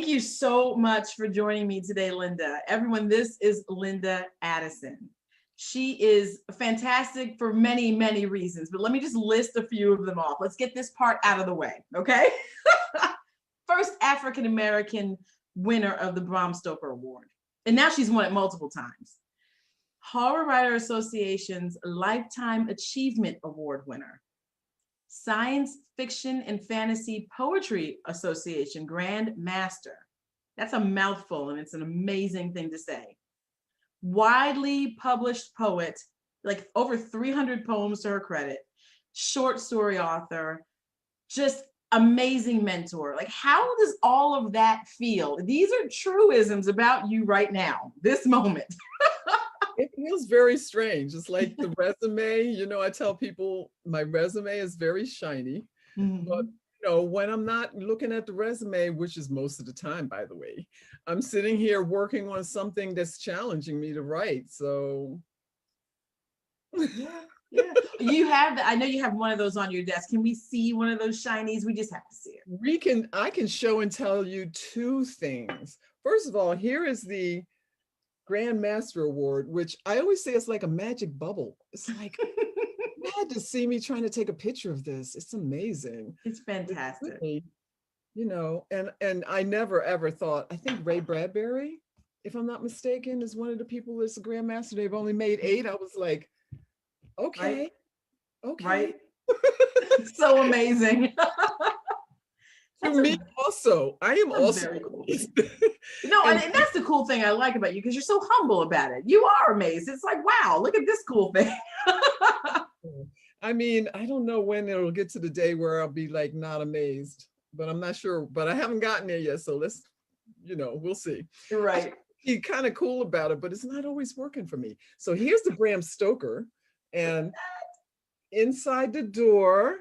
Thank you so much for joining me today, Linda. Everyone, this is Linda Addison. She is fantastic for many, many reasons, but let me just list a few of them off. Let's get this part out of the way, okay? First African-American winner of the Bram Stoker Award. And now she's won it multiple times. Horror Writer Association's Lifetime Achievement Award winner. Science Fiction and Fantasy Poetry Association Grand Master. That's a mouthful, and it's an amazing thing to say. Widely published poet, like over 300 poems to her credit, short story author, just amazing mentor. Like, how does all of that feel? These are truisms about you right now, this moment. It feels very strange. It's like the resume, you know, I tell people my resume is very shiny, but you know, when I'm not looking at the resume, which is most of the time, by the way, I'm sitting here working on something that's challenging me to write. So yeah. You have that. I know you have one of those on your desk. Can we see one of those shinies? We just have to see it. I can show and tell you two things. First of all, here is the Grand Master Award, which I always say is like a magic bubble. It's like, you had to see me trying to take a picture of this. It's amazing. It's fantastic. It's really, you know, and I never ever thought, I think Ray Bradbury, if I'm not mistaken, is one of the people that's a Grand Master. They've only made 8. I was like, okay, right. Okay. Right. So amazing. To me also, I am also very cool. No, and that's the cool thing I like about you, because you're so humble about it. You are amazed. It's like, wow, look at this cool thing. I mean, I don't know when it'll get to the day where I'll be like not amazed, but I'm not sure. But I haven't gotten there yet, so let's, you know, we'll see. You're right. He's kind of cool about it, but it's not always working for me. So here's the Bram Stoker, and inside the door,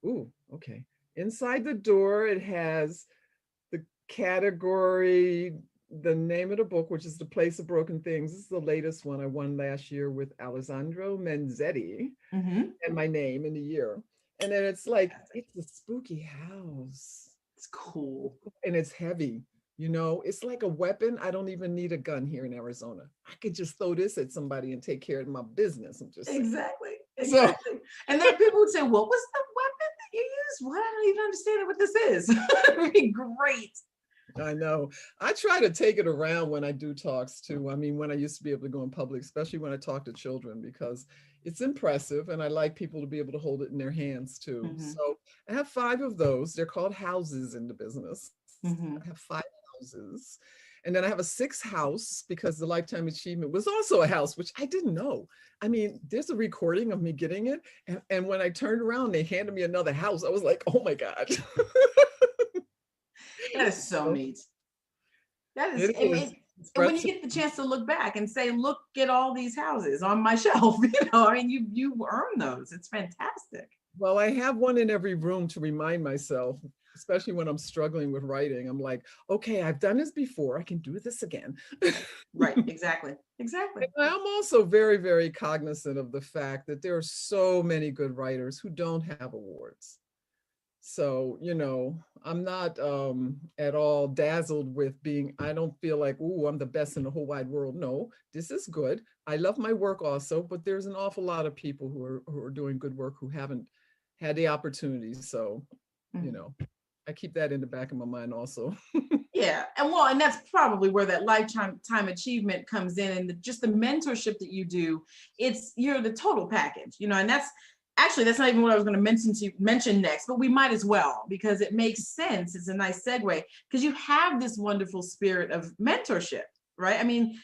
ooh, okay. Inside the door, it has the category, the name of the book, which is The Place of Broken Things. This is the latest one I won last year with Alessandro Menzetti, and my name in the year. And then it's like, it's a spooky house. It's cool. And it's heavy. You know, it's like a weapon. I don't even need a gun here in Arizona. I could just throw this at somebody and take care of my business. I'm just exactly. So, and then people would say, what was the weapon that you used? Well, I don't even understand what this is. It'd be great. I know. I try to take it around when I do talks too. I mean, when I used to be able to go in public, especially when I talk to children, because it's impressive and I like people to be able to hold it in their hands too. So I have 5 of those. They're called houses in the business. I have 5 houses. And then I have a 6th house, because the Lifetime Achievement was also a house, which I didn't know. I mean, there's a recording of me getting it. And when I turned around, they handed me another house. I was like, oh my God. That is so neat. That is, and when you get the chance to look back and say, look at all these houses on my shelf, you know, I mean, you earn those. It's fantastic. Well, I have one in every room to remind myself, especially when I'm struggling with writing. I'm like, okay, I've done this before. I can do this again. Right, exactly. Exactly. And I'm also very, very cognizant of the fact that there are so many good writers who don't have awards. So, you know, I'm not at all dazzled with being, I don't feel like, ooh, I'm the best in the whole wide world. No, this is good. I love my work also, but there's an awful lot of people who are doing good work who haven't had the opportunity. So, you know, I keep that in the back of my mind also. Yeah, and that's probably where that lifetime achievement comes in, and just the mentorship that you do. You're the total package, you know, and that's not even what I was going to mention next, but we might as well, because it makes sense. It's a nice segue, because you have this wonderful spirit of mentorship, right? I mean,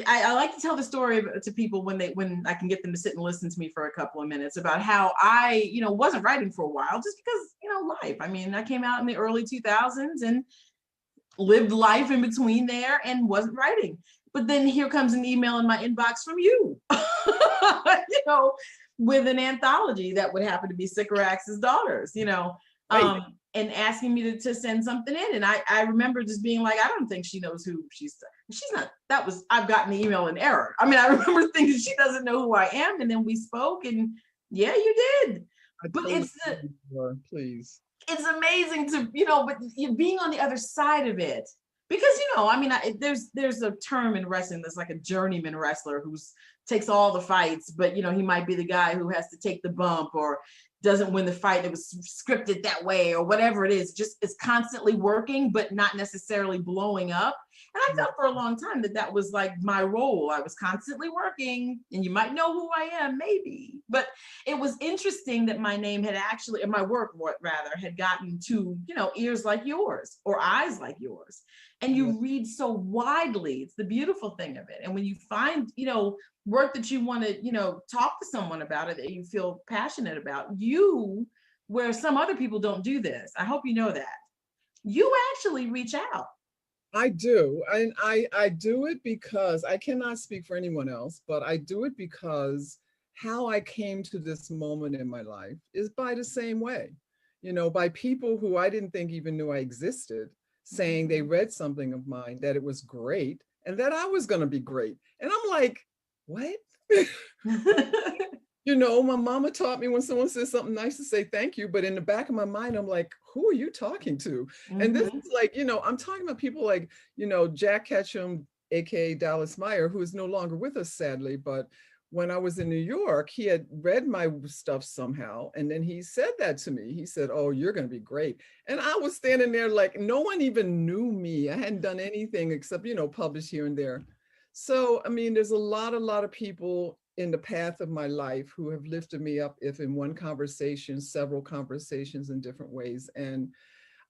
I like to tell the story to people when I can get them to sit and listen to me for a couple of minutes about how I, you know, wasn't writing for a while just because, you know, life. I mean, I came out in the early 2000s and lived life in between there and wasn't writing. But then here comes an email in my inbox from you, you know, with an anthology that would happen to be Sycorax's Daughters, you know, and asking me to send something in. And I remember just being like, I don't think she knows who she's not. I've gotten the email in error. I mean, I remember thinking she doesn't know who I am. And then we spoke, and yeah, you did. But please. it's amazing to, but you being on the other side of it. Because, I mean, there's a term in wrestling that's like a journeyman wrestler who takes all the fights, but, he might be the guy who has to take the bump or doesn't win the fight that was scripted that way or whatever it is, just is constantly working, but not necessarily blowing up. And I felt for a long time that was like my role. I was constantly working, and you might know who I am, maybe. But it was interesting that my name had actually, or my work rather, had gotten to, ears like yours or eyes like yours. And you read so widely. It's the beautiful thing of it. And when you find, work that you want to, talk to someone about it, that you feel passionate about, where some other people don't do this, I hope you know that, you actually reach out. I do. And I do it because I cannot speak for anyone else, but I do it because how I came to this moment in my life is by the same way, by people who I didn't think even knew I existed, saying they read something of mine, that it was great and that I was going to be great. And I'm like, what? My mama taught me when someone says something nice to say thank you, but in the back of my mind, I'm like, who are you talking to? And this is like, I'm talking about people like, Jack Ketchum, AKA Dallas Meyer, who is no longer with us, sadly. But when I was in New York, he had read my stuff somehow. And then he said that to me. He said, oh, you're going to be great. And I was standing there like, no one even knew me. I hadn't done anything except, publish here and there. So, I mean, there's a lot of people in the path of my life who have lifted me up, if in one conversation, several conversations in different ways. And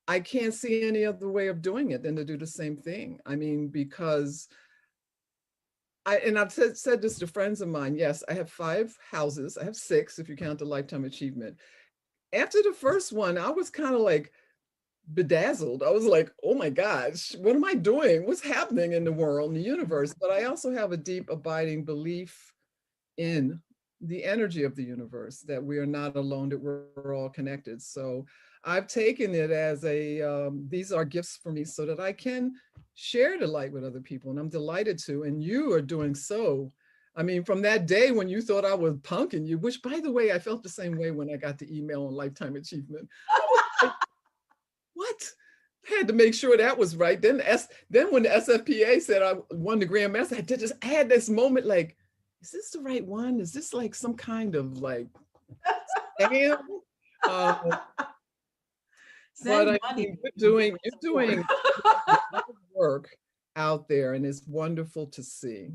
I can't see any other way of doing it than to do the same thing. I mean, because I've said this to friends of mine. Yes, I have 5 houses. I have 6 if you count the lifetime achievement. After the first one, I was kind of like bedazzled. I was like, oh my gosh, what am I doing? What's happening in the world, in the universe? But I also have a deep abiding belief in the energy of the universe, that we are not alone, that we're all connected. So I've taken it as these are gifts for me so that I can share the light with other people. And I'm delighted to, and you are doing so. I mean, from that day when you thought I was punking you, which by the way, I felt the same way when I got the email on lifetime achievement. I was like, what? I had to make sure that was right. Then when the SFPA said I won the Grandmaster, I did just had this moment like, is this the right one? Is this like some kind of like scam? But I mean, you're doing work out there, and it's wonderful to see.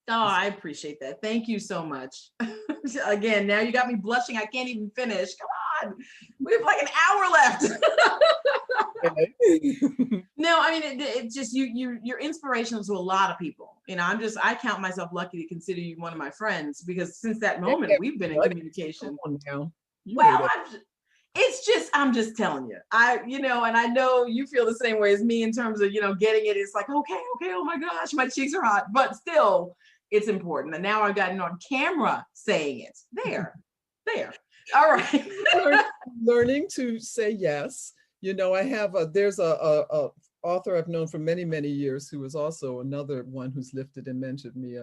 Oh, I appreciate that. Thank you so much. Again, now you got me blushing. I can't even finish. Come on. We have like an hour left. No, I mean, it's just you're inspirational to a lot of people. I count myself lucky to consider you one of my friends, because since that moment we've been in communication. Well, I'm just telling you, and I know you feel the same way as me in terms of, getting it. It's like, okay, oh my gosh, my cheeks are hot, but still it's important. And now I've gotten on camera saying it. There. All right. Learning to say yes. I have there's a author I've known for many, many years who is also another one who's lifted and mentored me,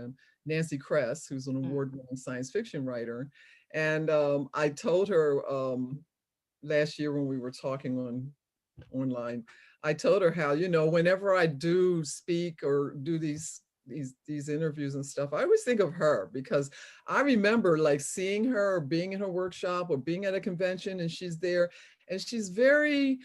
Nancy Kress, who's an award-winning science fiction writer. And I told her last year when we were talking online, I told her how, whenever I do speak or do these interviews and stuff, I always think of her, because I remember like seeing her, or being in her workshop, or being at a convention, and she's there, and she's very,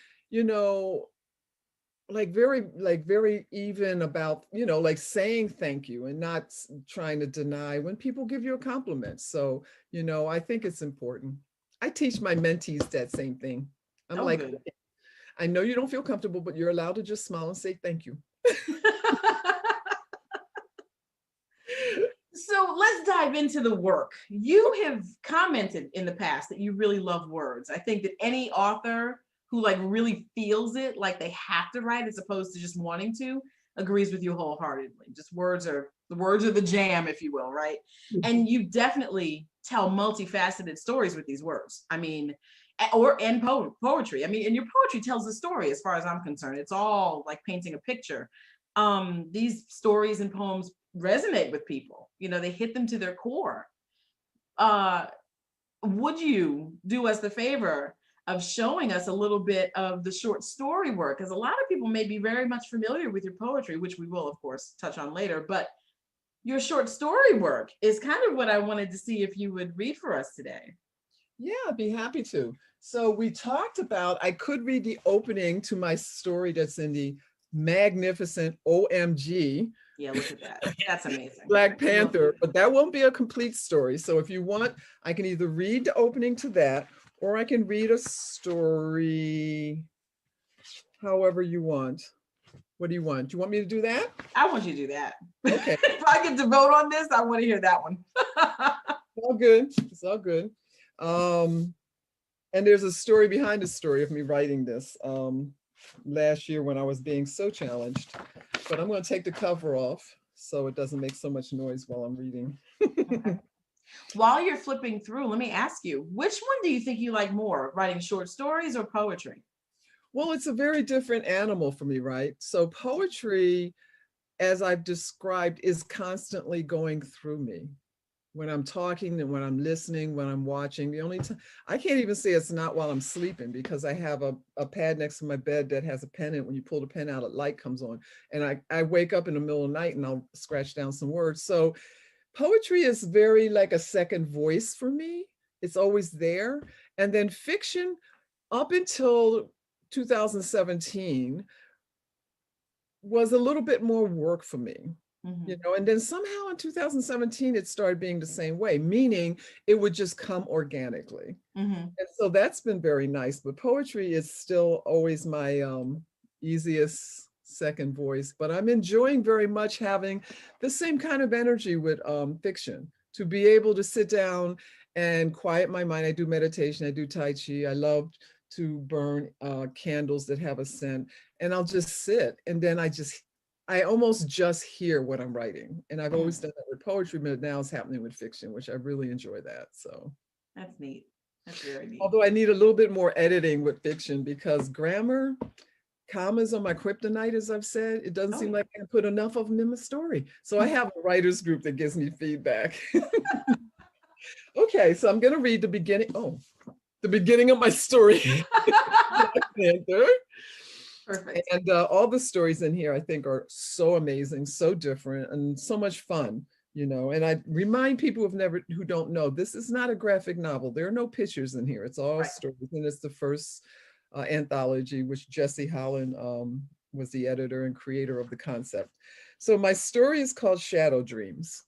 very even about, like saying thank you and not trying to deny when people give you a compliment. So, I think it's important. I teach my mentees that same thing. I'm like, good. I know you don't feel comfortable, but you're allowed to just smile and say thank you. So let's dive into the work. You have commented in the past that you really love words. I think that any author who like really feels it, like they have to write as opposed to just wanting to, agrees with you wholeheartedly. Just words are the jam, if you will, right? And you definitely tell multifaceted stories with these words. I mean, and poetry. I mean, and your poetry tells a story as far as I'm concerned. It's all like painting a picture. These stories and poems resonate with people. They hit them to their core. Would you do us the favor of showing us a little bit of the short story work, because a lot of people may be very much familiar with your poetry, which we will, of course, touch on later, but your short story work is kind of what I wanted to see if you would read for us today. Yeah, I'd be happy to. So we talked about, I could read the opening to my story that's in the magnificent OMG Yeah, look at that. That's amazing. Black Panther, but that won't be a complete story. So if you want, I can either read the opening to that, or I can read a story however you want. What do you want? Do you want me to do that? I want you to do that. Okay. If I get to vote on this, I want to hear that one. It's all good. It's all good. And there's a story behind the story of me writing this last year when I was being so challenged. But I'm going to take the cover off so it doesn't make so much noise while I'm reading. Okay. While you're flipping through, let me ask you, which one do you think you like more, writing short stories or poetry? Well, it's a very different animal for me, right? So poetry, as I've described, is constantly going through me. When I'm talking and when I'm listening, when I'm watching, the only time, I can't even say it's not while I'm sleeping, because I have a pad next to my bed that has a pen in it. When you pull the pen out, a light comes on. And I wake up in the middle of the night and I'll scratch down some words. So poetry is very like a second voice for me. It's always there. And then fiction, up until 2017, was a little bit more work for me. You know, and then somehow in 2017, it started being the same way, meaning it would just come organically. And so that's been very nice, but poetry is still always my easiest second voice, but I'm enjoying very much having the same kind of energy with fiction, to be able to sit down and quiet my mind. I do meditation, I do Tai Chi, I love to burn candles that have a scent, and I'll just sit, and then I almost just hear what I'm writing. And I've always done that with poetry, but now it's happening with fiction, which I really enjoy that. So that's neat. That's very neat. Although I need a little bit more editing with fiction, because grammar, commas are my kryptonite, as I've said. It doesn't seem like I put enough of them in the story. So I have a writer's group that gives me feedback. Okay, so I'm going to read the beginning. Oh, the beginning of my story. Perfect. And all the stories in here, I think, are so amazing, so different, and so much fun, you know. And I remind people who don't know, this is not a graphic novel. There are no pictures in here. It's all stories, and it's the first anthology, which Jesse Holland was the editor and creator of the concept. So my story is called Shadow Dreams.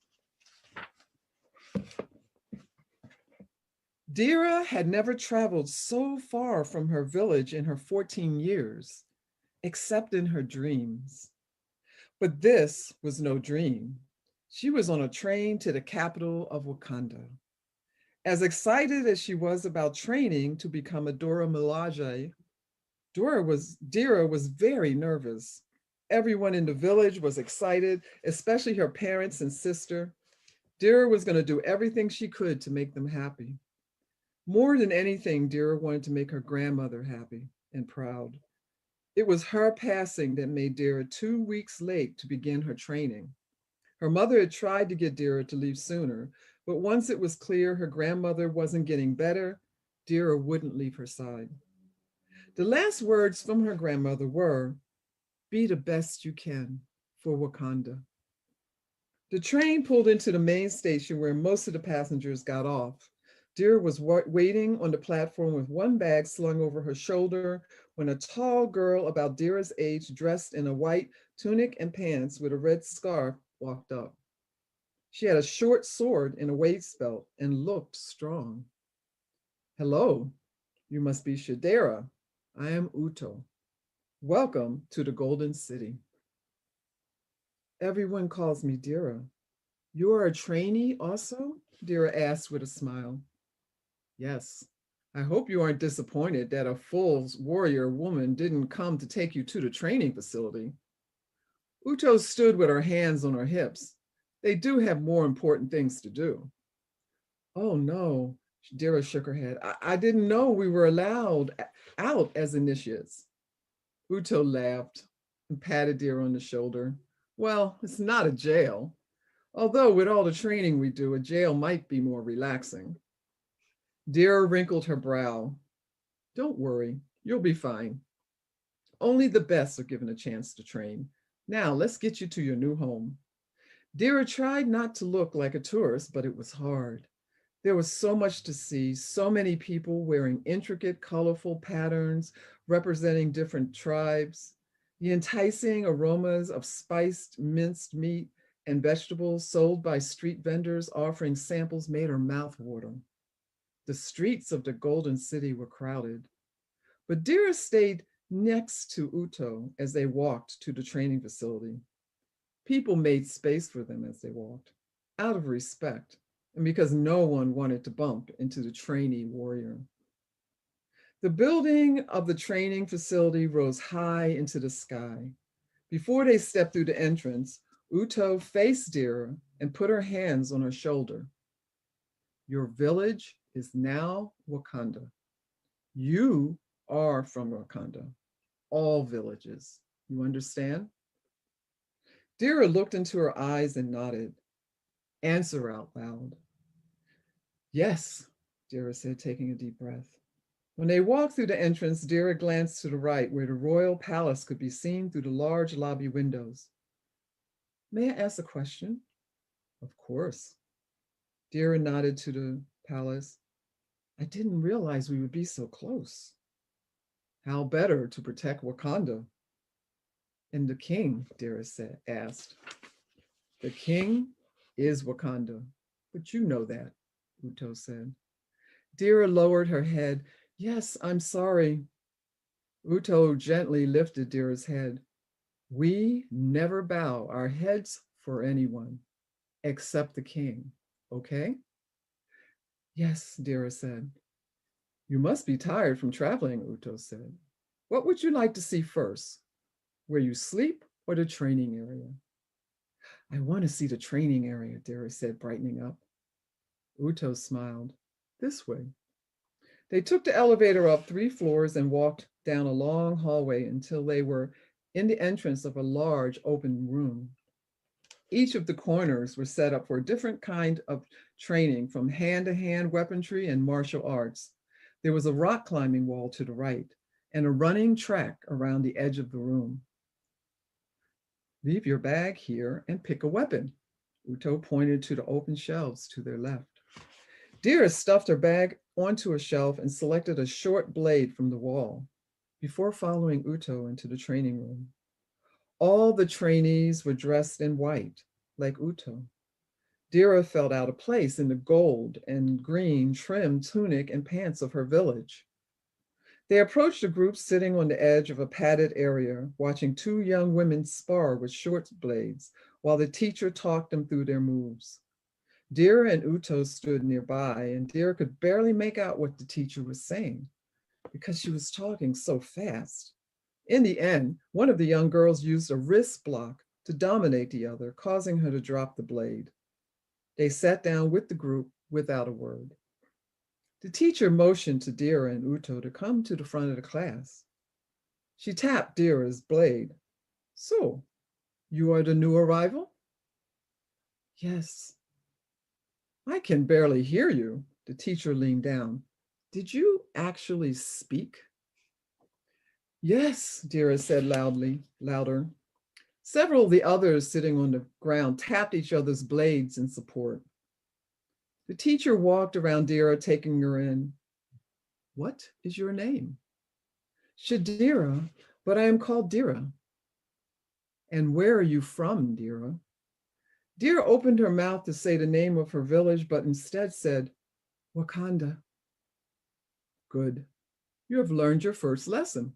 Dira had never traveled so far from her village in her 14 years. Except in her dreams. But this was no dream. She was on a train to the capital of Wakanda. As excited as she was about training to become a Dora Milaje, Dira was very nervous. Everyone in the village was excited, especially her parents and sister. Dira was going to do everything she could to make them happy. More than anything, Dira wanted to make her grandmother happy and proud. It was her passing that made Dira 2 weeks late to begin her training. Her mother had tried to get Dira to leave sooner, but once it was clear her grandmother wasn't getting better, Dira wouldn't leave her side. The last words from her grandmother were, "Be the best you can for Wakanda." The train pulled into the main station where most of the passengers got off. Dira was waiting on the platform with one bag slung over her shoulder when a tall girl about Dira's age, dressed in a white tunic and pants with a red scarf, walked up. She had a short sword and a waist belt and looked strong. "Hello, you must be Shadera. I am Uto. Welcome to the Golden City." "Everyone calls me Dira. You are a trainee also?" Dira asked with a smile. "Yes. I hope you aren't disappointed that a full warrior woman didn't come to take you to the training facility." Uto stood with her hands on her hips. "They do have more important things to do." "Oh no," Dira shook her head. I didn't know we were allowed out as initiates." Uto laughed and patted Dira on the shoulder. "Well, it's not a jail. Although with all the training we do, a jail might be more relaxing." Dira wrinkled her brow. Don't worry, you'll be fine. Only the best are given a chance to train. Now, let's get you to your new home. Dira tried not to look like a tourist, but it was hard. There was so much to see, so many people wearing intricate, colorful patterns representing different tribes. The enticing aromas of spiced minced meat and vegetables sold by street vendors offering samples made her mouth water. The streets of the Golden City were crowded, but Dira stayed next to Uto as they walked to the training facility. People made space for them as they walked, out of respect, and because no one wanted to bump into the trainee warrior. The building of the training facility rose high into the sky. Before they stepped through the entrance, Uto faced Dira and put her hands on her shoulder. Your village is now Wakanda. You are from Wakanda. All villages. You understand? Dira looked into her eyes and nodded. Answer out loud. Yes, Dira said, taking a deep breath. When they walked through the entrance, Dira glanced to the right where the royal palace could be seen through the large lobby windows. May I ask a question? Of course. Dira nodded to the palace. I didn't realize we would be so close. How better to protect Wakanda? And the king, Dira asked. The king is Wakanda, but you know that, Uto said. Dira lowered her head. Yes, I'm sorry. Uto gently lifted Dira's head. We never bow our heads for anyone except the king, okay? Yes, Dira said. You must be tired from traveling, Uto said. What would you like to see first? Where you sleep or the training area? I want to see the training area, Dira said, brightening up. Uto smiled. This way. They took the elevator up 3 floors and walked down a long hallway until they were in the entrance of a large open room. Each of the corners were set up for a different kind of training, from hand-to-hand weaponry and martial arts. There was a rock climbing wall to the right and a running track around the edge of the room. Leave your bag here and pick a weapon. Uto pointed to the open shelves to their left. Dira stuffed her bag onto a shelf and selected a short blade from the wall before following Uto into the training room. All the trainees were dressed in white, like Uto. Dira felt out of place in the gold and green trimmed tunic and pants of her village. They approached a group sitting on the edge of a padded area, watching 2 young women spar with short blades while the teacher talked them through their moves. Dira and Uto stood nearby, and Dira could barely make out what the teacher was saying because she was talking so fast. In the end, one of the young girls used a wrist block to dominate the other, causing her to drop the blade. They sat down with the group without a word. The teacher motioned to Dira and Uto to come to the front of the class. She tapped Dira's blade. So, you are the new arrival? Yes. I can barely hear you. The teacher leaned down. Did you actually speak? Yes, Dira said louder. Several of the others sitting on the ground tapped each other's blades in support. The teacher walked around Dira, taking her in. What is your name? Shadira, but I am called Dira. And where are you from, Dira? Dira opened her mouth to say the name of her village, but instead said, Wakanda. Good. You have learned your first lesson.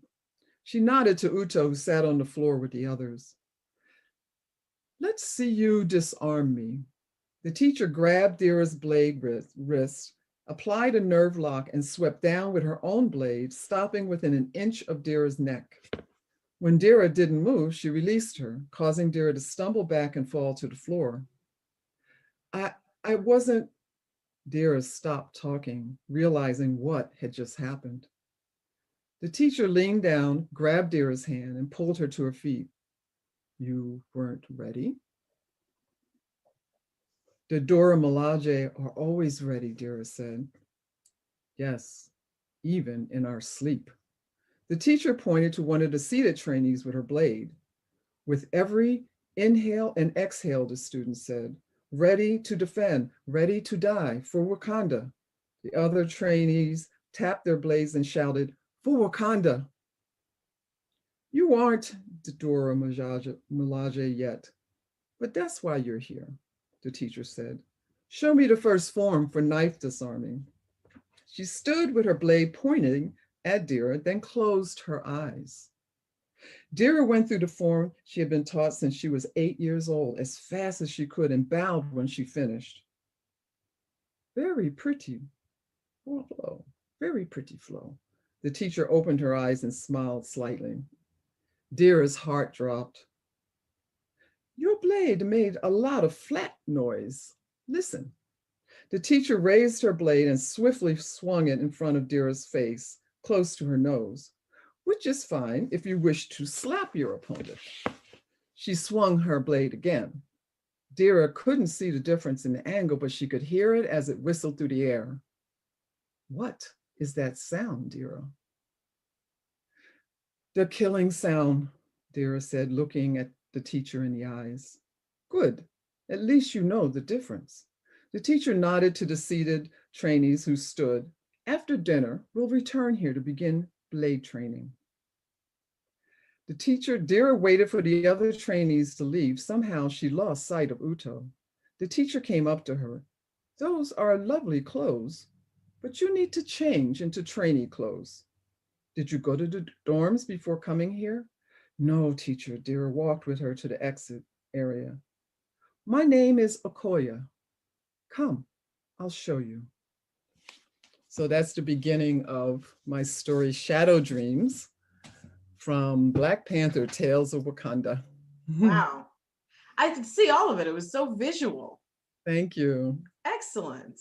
She nodded to Uto, who sat on the floor with the others. Let's see you disarm me. The teacher grabbed Dira's blade wrist, applied a nerve lock, and swept down with her own blade, stopping within an inch of Dira's neck. When Dira didn't move, she released her, causing Dira to stumble back and fall to the floor. I wasn't. Dira stopped talking, realizing what had just happened. The teacher leaned down, grabbed Dira's hand, and pulled her to her feet. You weren't ready? The Dora Milaje are always ready, Dira said. Yes, even in our sleep. The teacher pointed to one of the seated trainees with her blade. With every inhale and exhale, the student said, ready to defend, ready to die for Wakanda. The other trainees tapped their blades and shouted, for Wakanda. You aren't Dora Milaje yet, but that's why you're here, the teacher said. Show me the first form for knife disarming. She stood with her blade pointing at Dira, then closed her eyes. Dira went through the form she had been taught since she was 8 years old, as fast as she could, and bowed when she finished. Very pretty flow, very pretty flow. The teacher opened her eyes and smiled slightly. Dira's heart dropped. Your blade made a lot of flat noise. Listen. The teacher raised her blade and swiftly swung it in front of Dira's face, close to her nose, which is fine if you wish to slap your opponent. She swung her blade again. Dira couldn't see the difference in the angle, but she could hear it as it whistled through the air. What is that sound, Dira? The killing sound, Dira said, looking at the teacher in the eyes. Good, at least you know the difference. The teacher nodded to the seated trainees who stood. After dinner, we'll return here to begin blade training. The teacher, Dira, waited for the other trainees to leave. Somehow she lost sight of Uto. The teacher came up to her. Those are lovely clothes, but you need to change into trainee clothes. Did you go to the dorms before coming here? No, teacher. Dira walked with her to the exit area. My name is Okoya. Come, I'll show you. So that's the beginning of my story, Shadow Dreams, from Black Panther, Tales of Wakanda. Wow. I could see all of it. It was so visual. Thank you. Excellent.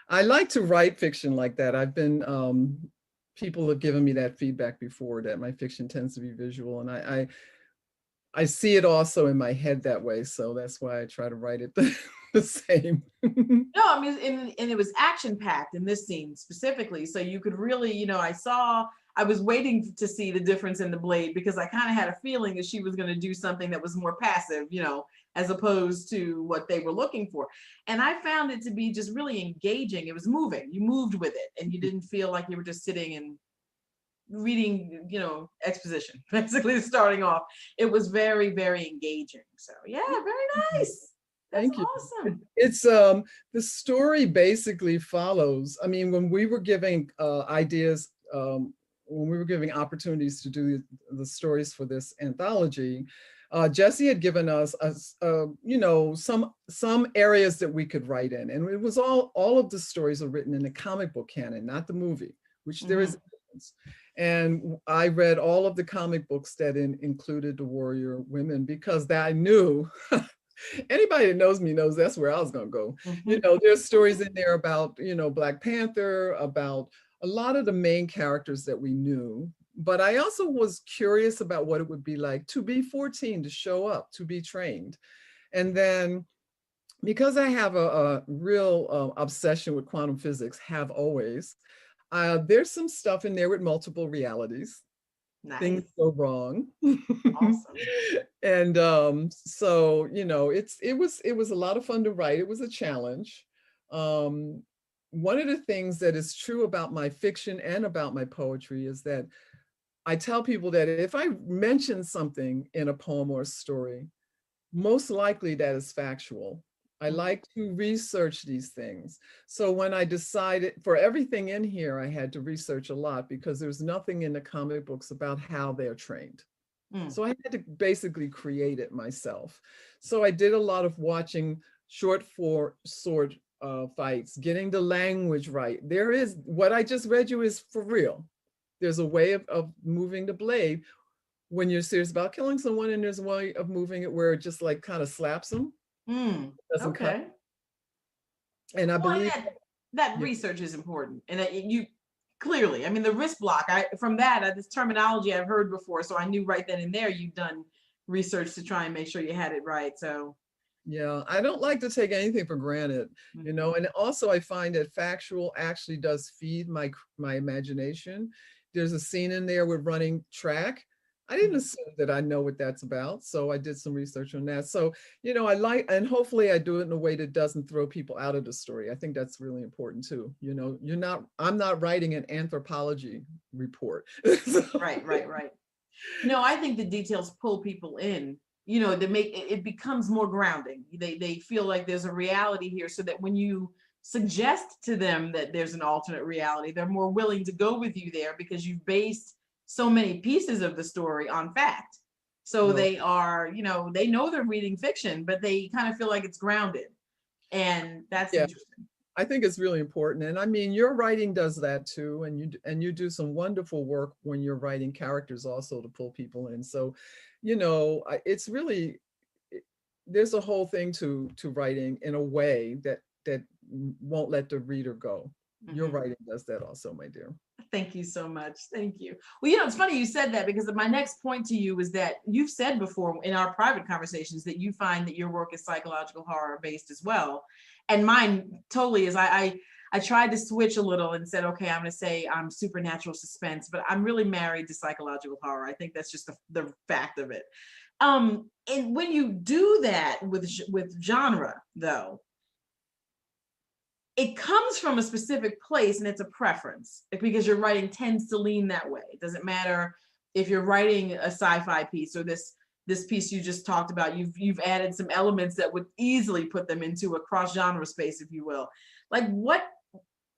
I like to write fiction like that. I've been, people have given me that feedback before, that my fiction tends to be visual, and I see it also in my head that way. So that's why I try to write it the same. No, I mean, and it was action packed in this scene specifically. So you could really, I was waiting to see the difference in the blade, because I kind of had a feeling that she was going to do something that was more passive, as opposed to what they were looking for. And I found it to be just really engaging. It was moving. You moved with it, and you didn't feel like you were just sitting and reading, exposition, basically starting off. It was very, very engaging. So yeah, very nice. That's Thank you. Awesome. It's the story basically follows. I mean, when we were giving ideas, when we were giving opportunities to do the stories for this anthology, Jesse had given us, some areas that we could write in, and it was all of the stories are written in the comic book canon, not the movie, which there is a difference. And I read all of the comic books that included the warrior women, because I knew. Anybody that knows me knows that's where I was going to go. There's stories in there about, Black Panther, about a lot of the main characters that we knew. But I also was curious about what it would be like to be 14, to show up, to be trained. And then, because I have a real obsession with quantum physics, have always, there's some stuff in there with multiple realities. Nice. Things go wrong. Awesome. And so it was a lot of fun to write. It was a challenge. One of the things that is true about my fiction and about my poetry is that I tell people that if I mention something in a poem or a story, most likely that is factual. I like to research these things. So when I decided for everything in here, I had to research a lot, because there's nothing in the comic books about how they're trained. So I had to basically create it myself. So I did a lot of watching short sword fights, getting the language right. There is, what I just read you is for real. There's a way of moving the blade when you're serious about killing someone, and there's a way of moving it where it just like kind of slaps them. Okay. Cut. And I believe that research is important. And you clearly, I mean, the wrist block, from that, this terminology I've heard before. So I knew right then and there you'd done research to try and make sure you had it right. So Yeah, I don't like to take anything for granted, you know, and also I find that factual actually does feed my imagination. There's a scene in there with running track. I didn't Mhm. assume that I know what that's about, so I did some research on that. So, you know, I like, and hopefully I do it in a way that doesn't throw people out of the story. I think that's really important too. You know, I'm not writing an anthropology report. So, Right, right, right. No, I think the details pull people in, they make it becomes more grounding. They feel like there's a reality here, so that when you suggest to them that there's an alternate reality, they're more willing to go with you there because you've based so many pieces of the story on fact. So no, they are, they know they're reading fiction, but they kind of feel like it's grounded. And that's yeah. interesting. I think it's really important. And I mean, your writing does that too. And you do some wonderful work when you're writing characters also to pull people in. So, you know, it's really, there's a whole thing to writing in a way that won't let the reader go. Your Mhm. writing does that also, my dear. Thank you so much. Thank you. Well, it's funny you said that, because my next point to you is that you've said before in our private conversations that you find that your work is psychological horror based as well. And mine totally is. I tried to switch a little and said, okay, I'm going to say I'm supernatural suspense, but I'm really married to psychological horror. I think that's just the fact of it. And when you do that with genre, though, it comes from a specific place and it's a preference, because your writing tends to lean that way. It doesn't matter if you're writing a sci-fi piece or this piece you just talked about. You've added some elements that would easily put them into a cross genre space, if you will. Like, what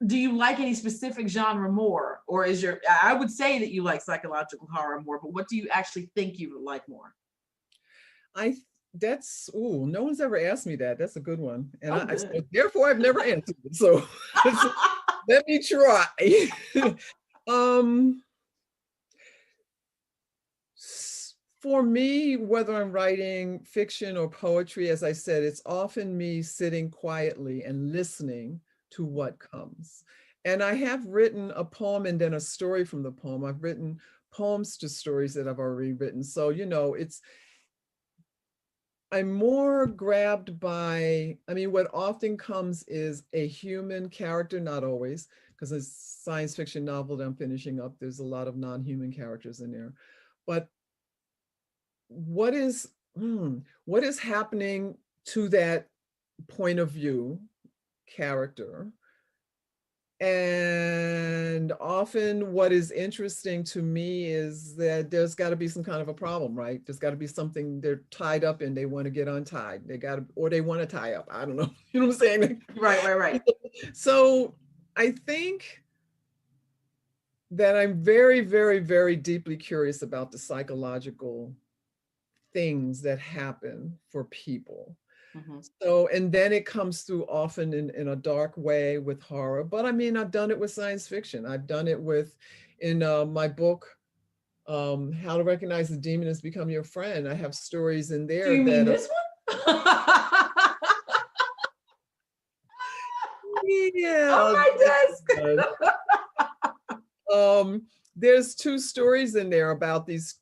do you like, any specific genre more, or is your I would say that you like psychological horror more, but what do you actually think you would like more? I that's ooh, no one's ever asked me that. That's a good one. And Oh, so good. therefore I've never answered it. So let me try. um For me, whether I'm writing fiction or poetry, as I said, it's often me sitting quietly and listening to what comes. And I have written a poem and then a story from the poem. I've written poems to stories that I've already written. So, you know, I'm more grabbed by, I mean, what often comes is a human character, not always, because a science fiction novel that I'm finishing up, there's a lot of non-human characters in there. But what is what is happening to that point of view character, and often what is interesting to me is that there's got to be some kind of a problem, right? There's got to be something they're tied up in, they want to get untied, they got to, or they want to tie up, I don't know. You know what I'm saying? Right, right, right. So I think that I'm very, very, very deeply curious about the psychological things that happen for people. Mhm. So, and then it comes through often in a dark way with horror. But I mean, I've done it with science fiction. I've done it with, in my book, How to Recognize the Demon Has Become Your Friend. I have stories in Do there you mean that are, this one? On yeah, my desk. good. Um, there's two stories in there about these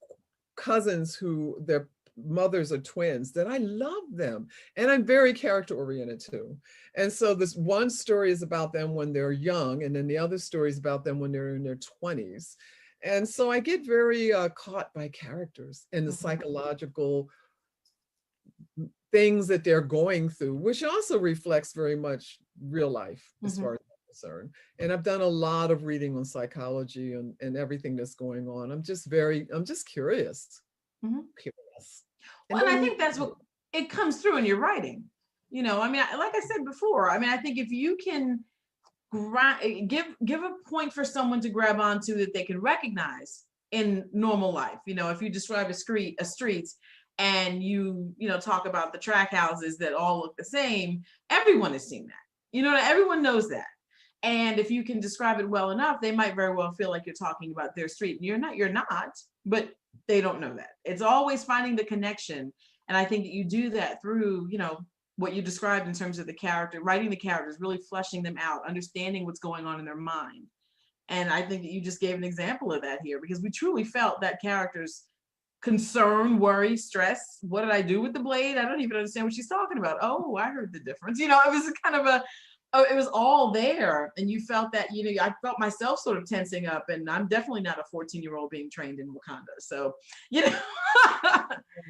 cousins who their mothers are twins that I love them. And I'm very character oriented too. And so this one story is about them when they're young, and then the other story is about them when they're in their 20s. And so I get very caught by characters and the Mhm, psychological things that they're going through, which also reflects very much real life as mhm, far as I'm concerned. And I've done a lot of reading on psychology and everything that's going on. I'm just curious. mhm. Curious. And Well, and I then, think that's what it comes through in your writing. I mean, like I said before, I mean, I think if you can give a point for someone to grab onto that they can recognize in normal life. If you describe a street and you talk about the track houses that all look the same, everyone has seen that. Everyone knows that. And if you can describe it well enough, they might very well feel like you're talking about their street. And you're not, but they don't know that. It's always finding the connection. And I think that you do that through, what you described in terms of the character, writing the characters, really fleshing them out, understanding what's going on in their mind. And I think that you just gave an example of that here, because we truly felt that characters concern, worry, stress. What did I do with the blade? I don't even understand what she's talking about. Oh, I heard the difference. You know, it was kind of a, oh, it was all there. And you felt that, you know, I felt myself sort of tensing up, and I'm definitely not a 14-year-old being trained in Wakanda. So, you know.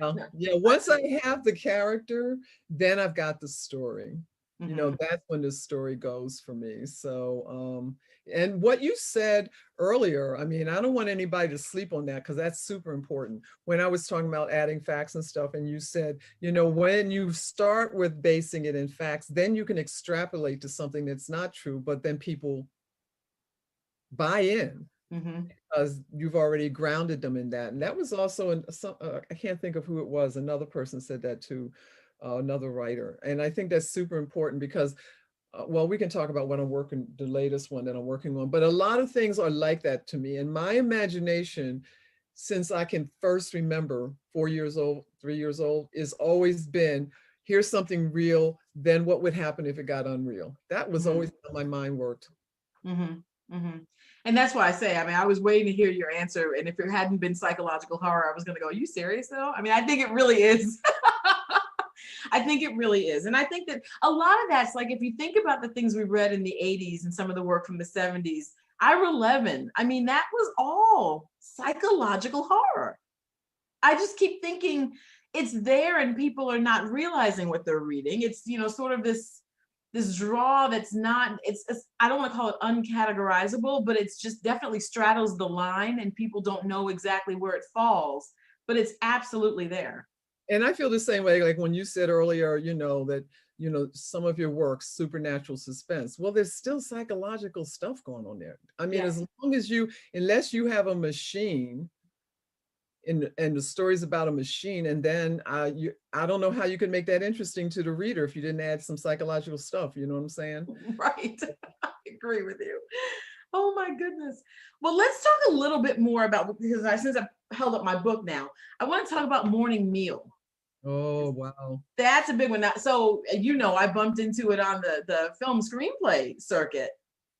Well, yeah, once I have the character, then I've got the story. You know, that's when the story goes for me. So, and what you said earlier, I mean, I don't want anybody to sleep on that because that's super important. When I was talking about adding facts and stuff, and you said, you know, when you start with basing it in facts, then you can extrapolate to something that's not true, but then people buy in. Because you've already grounded them in that. And that was also in some, I can't think of who it was, another person said that too, another writer. And I think that's super important because, well, we can talk about what I'm working, the latest one that I'm working on, but a lot of things are like that to me. And my imagination, since I can first remember 4 years old, 3 years old, is always been, here's something real, then what would happen if it got unreal? That was always how my mind worked. And that's why I say, I mean, I was waiting to hear your answer. And if it hadn't been psychological horror, I was going to go, are you serious though? I mean, I think it really is. I think it really is. And I think that a lot of that's like, if you think about the things we read in the 80s and some of the work from the 70s, Ira Levin, I mean, that was all psychological horror. I just keep thinking it's there and people are not realizing what they're reading. It's, you know, sort of this draw that's not, it's I don't want to call it uncategorizable, but it's just definitely straddles the line and people don't know exactly where it falls, but it's absolutely there. And I feel the same way, like when you said earlier, you know, that, you know, some of your works, supernatural suspense, well, there's still psychological stuff going on there. I mean, as long as you, unless you have a machine, and the story's about a machine, and then I don't know how you can make that interesting to the reader if you didn't add some psychological stuff. You know what I'm saying? Right. I agree with you. Oh my goodness. Well, let's talk a little bit more about, because since I've held up my book now, I want to talk about Morning Meal. Oh, wow. That's a big one. So, you know, I bumped into it on the film screenplay circuit,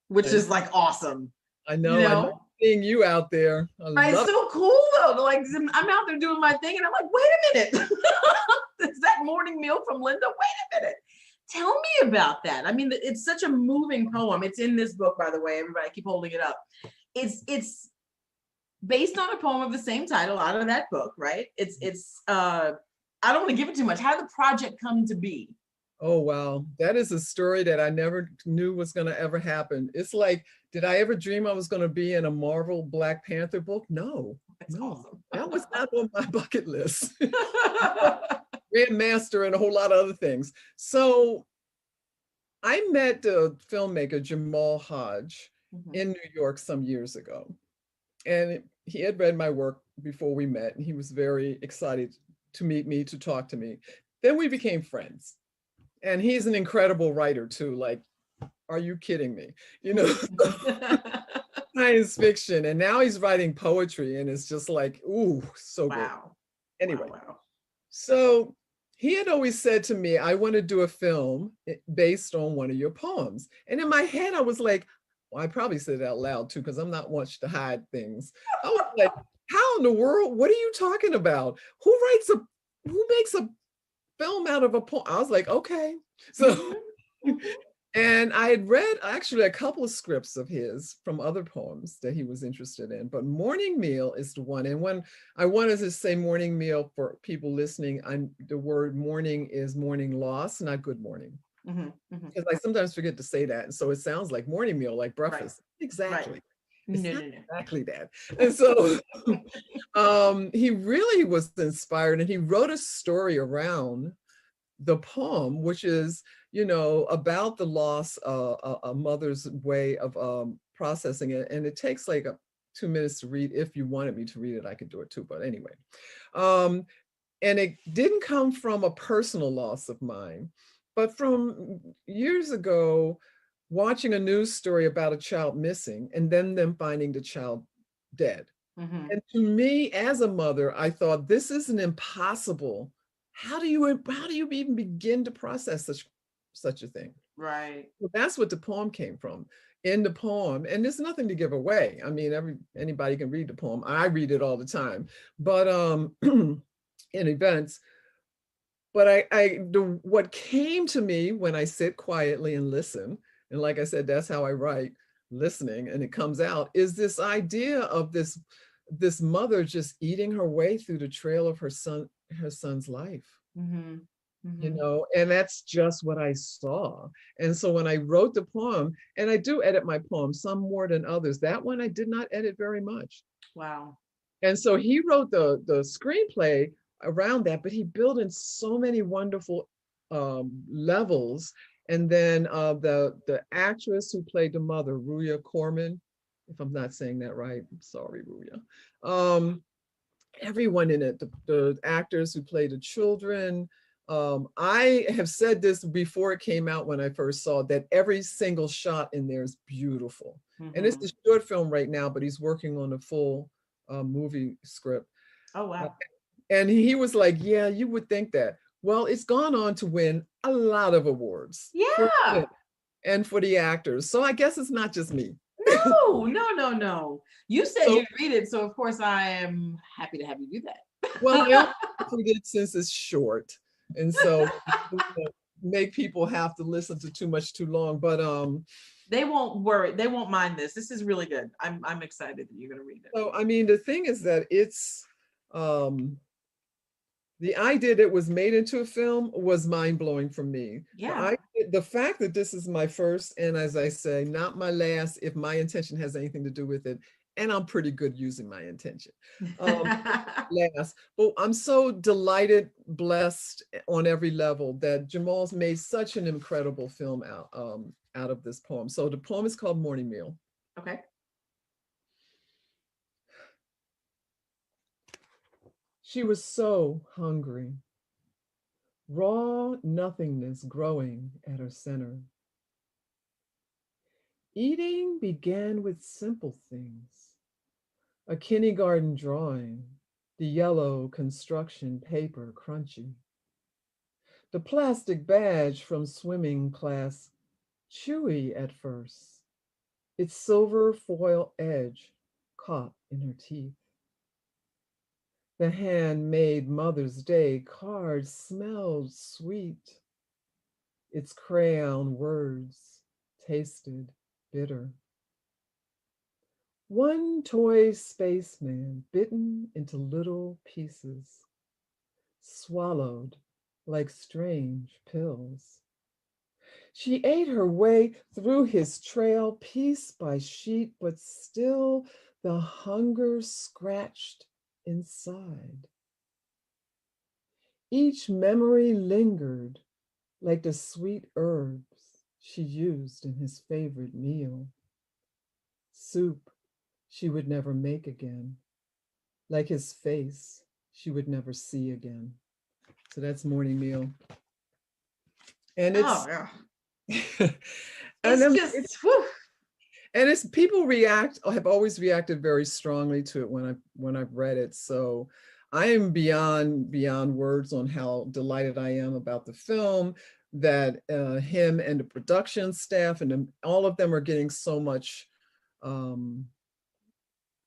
which is like awesome. I know. You know? I know seeing you out there. It's so cool though. Like, I'm out there doing my thing and I'm like, wait a minute. Is that Morning Meal from Linda? Wait a minute. Tell me about that. I mean, it's such a moving poem. It's in this book, by the way, everybody, I keep holding it up. It's based on a poem of the same title out of that book, right? It's I don't want to give it too much. How did the project come to be? Oh, wow. That is a story that I never knew was going to ever happen. It's like, did I ever dream I was going to be in a Marvel Black Panther book? No, awesome. That was not on my bucket list. Grandmaster and a whole lot of other things. So I met the filmmaker Jamal Hodge in New York some years ago. And he had read my work before we met, and he was very excited to meet me, to talk to me. Then we became friends. And he's an incredible writer too. Like, are you kidding me? You know, science fiction. And now he's writing poetry, and it's just like, ooh, so good. Anyway, so he had always said to me, I want to do a film based on one of your poems. And in my head, I was like, well, I probably said it out loud too, because I'm not much to hide things. I was like, how in the world? What are you talking about? Who makes a film out of a poem? I was like, okay. So, and I had read actually a couple of scripts of his from other poems that he was interested in, but Morning Meal is the one. And when I wanted to say morning meal for people listening, the word morning is morning loss, not good morning. Because I sometimes forget to say that. And so it sounds like morning meal, like breakfast. Right. Exactly. Right. It's not exactly that. And so he really was inspired, and he wrote a story around the poem, which is, you know, about the loss, a mother's way of processing it. And it takes like 2 minutes to read. If you wanted me to read it, I could do it too. But anyway, and it didn't come from a personal loss of mine, but from years ago, watching a news story about a child missing and then them finding the child dead. And to me, as a mother, I thought, this is an impossible. How do you even begin to process such a thing? Right. Well, that's what the poem came from. in the poem, and there's nothing to give away. I mean, anybody can read the poem. I read it all the time, but in events. But what came to me when I sit quietly and listen, and like I said, that's how I write, listening, and it comes out, is this idea of this mother just eating her way through the trail of her son's life. Mm-hmm. You Mm-hmm. know, and that's just what I saw. And so when I wrote the poem, and I do edit my poems, some more than others, that one I did not edit very much. Wow. And so he wrote the screenplay around that, but he built in so many wonderful levels. And then the actress who played the mother, Ruya Corman, if I'm not saying that right, I'm sorry, Ruya. Everyone in it, the actors who play the children. I have said this before it came out when I first saw it, that every single shot in there is beautiful. Mm-hmm. And it's a short film right now, but he's working on a full movie script. Oh, wow. And he was like, yeah, you would think that. Well, it's gone on to win a lot of awards. Yeah. And for the actors. So I guess it's not just me. No, no, no, no. You said So, you'd read it, so of course I am happy to have you do that. well, I only read it since it's short. And so make people have to listen to too much too long. But they won't worry, they won't mind this. This is really good. I'm excited that you're gonna read it. So I mean, the thing is that it's the idea that it was made into a film was mind-blowing for me. Yeah. The fact that this is my first, and as I say, not my last, if my intention has anything to do with it, and I'm pretty good using my intention. Last, but I'm so delighted, blessed on every level that Jamal's made such an incredible film out of this poem. So the poem is called Morning Meal. Okay. She was so hungry, raw nothingness growing at her center. Eating began with simple things, a kindergarten drawing, the yellow construction paper crunchy, the plastic badge from swimming class chewy at first, its silver foil edge caught in her teeth. The handmade Mother's Day card smelled sweet. Its crayon words tasted bitter. One toy spaceman bitten into little pieces, swallowed like strange pills. She ate her way through his trail piece by sheet, but still the hunger scratched inside. Each memory lingered like the sweet herbs she used in his favorite meal. Soup she would never make again, like his face she would never see again. So that's Morning Meal. And it's, oh, yeah. and it's just, whew. And it's people have always reacted very strongly to it when I've read it. So I am beyond words on how delighted I am about the film, that him and the production staff and all of them are getting so much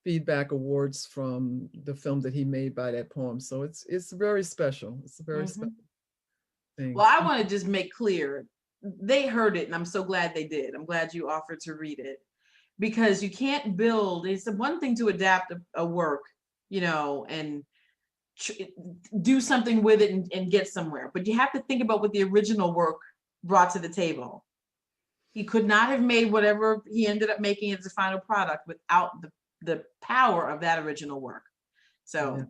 feedback awards from the film that he made by that poem. So it's very special. It's a very special thing. Well, I want to just make clear, they heard it, and I'm so glad they did. I'm glad you offered to read it, because you can't build. It's one thing to adapt a work, you know, and do something with it and get somewhere, but you have to think about what the original work brought to the table. He could not have made whatever he ended up making as a final product without the power of that original work. So yeah.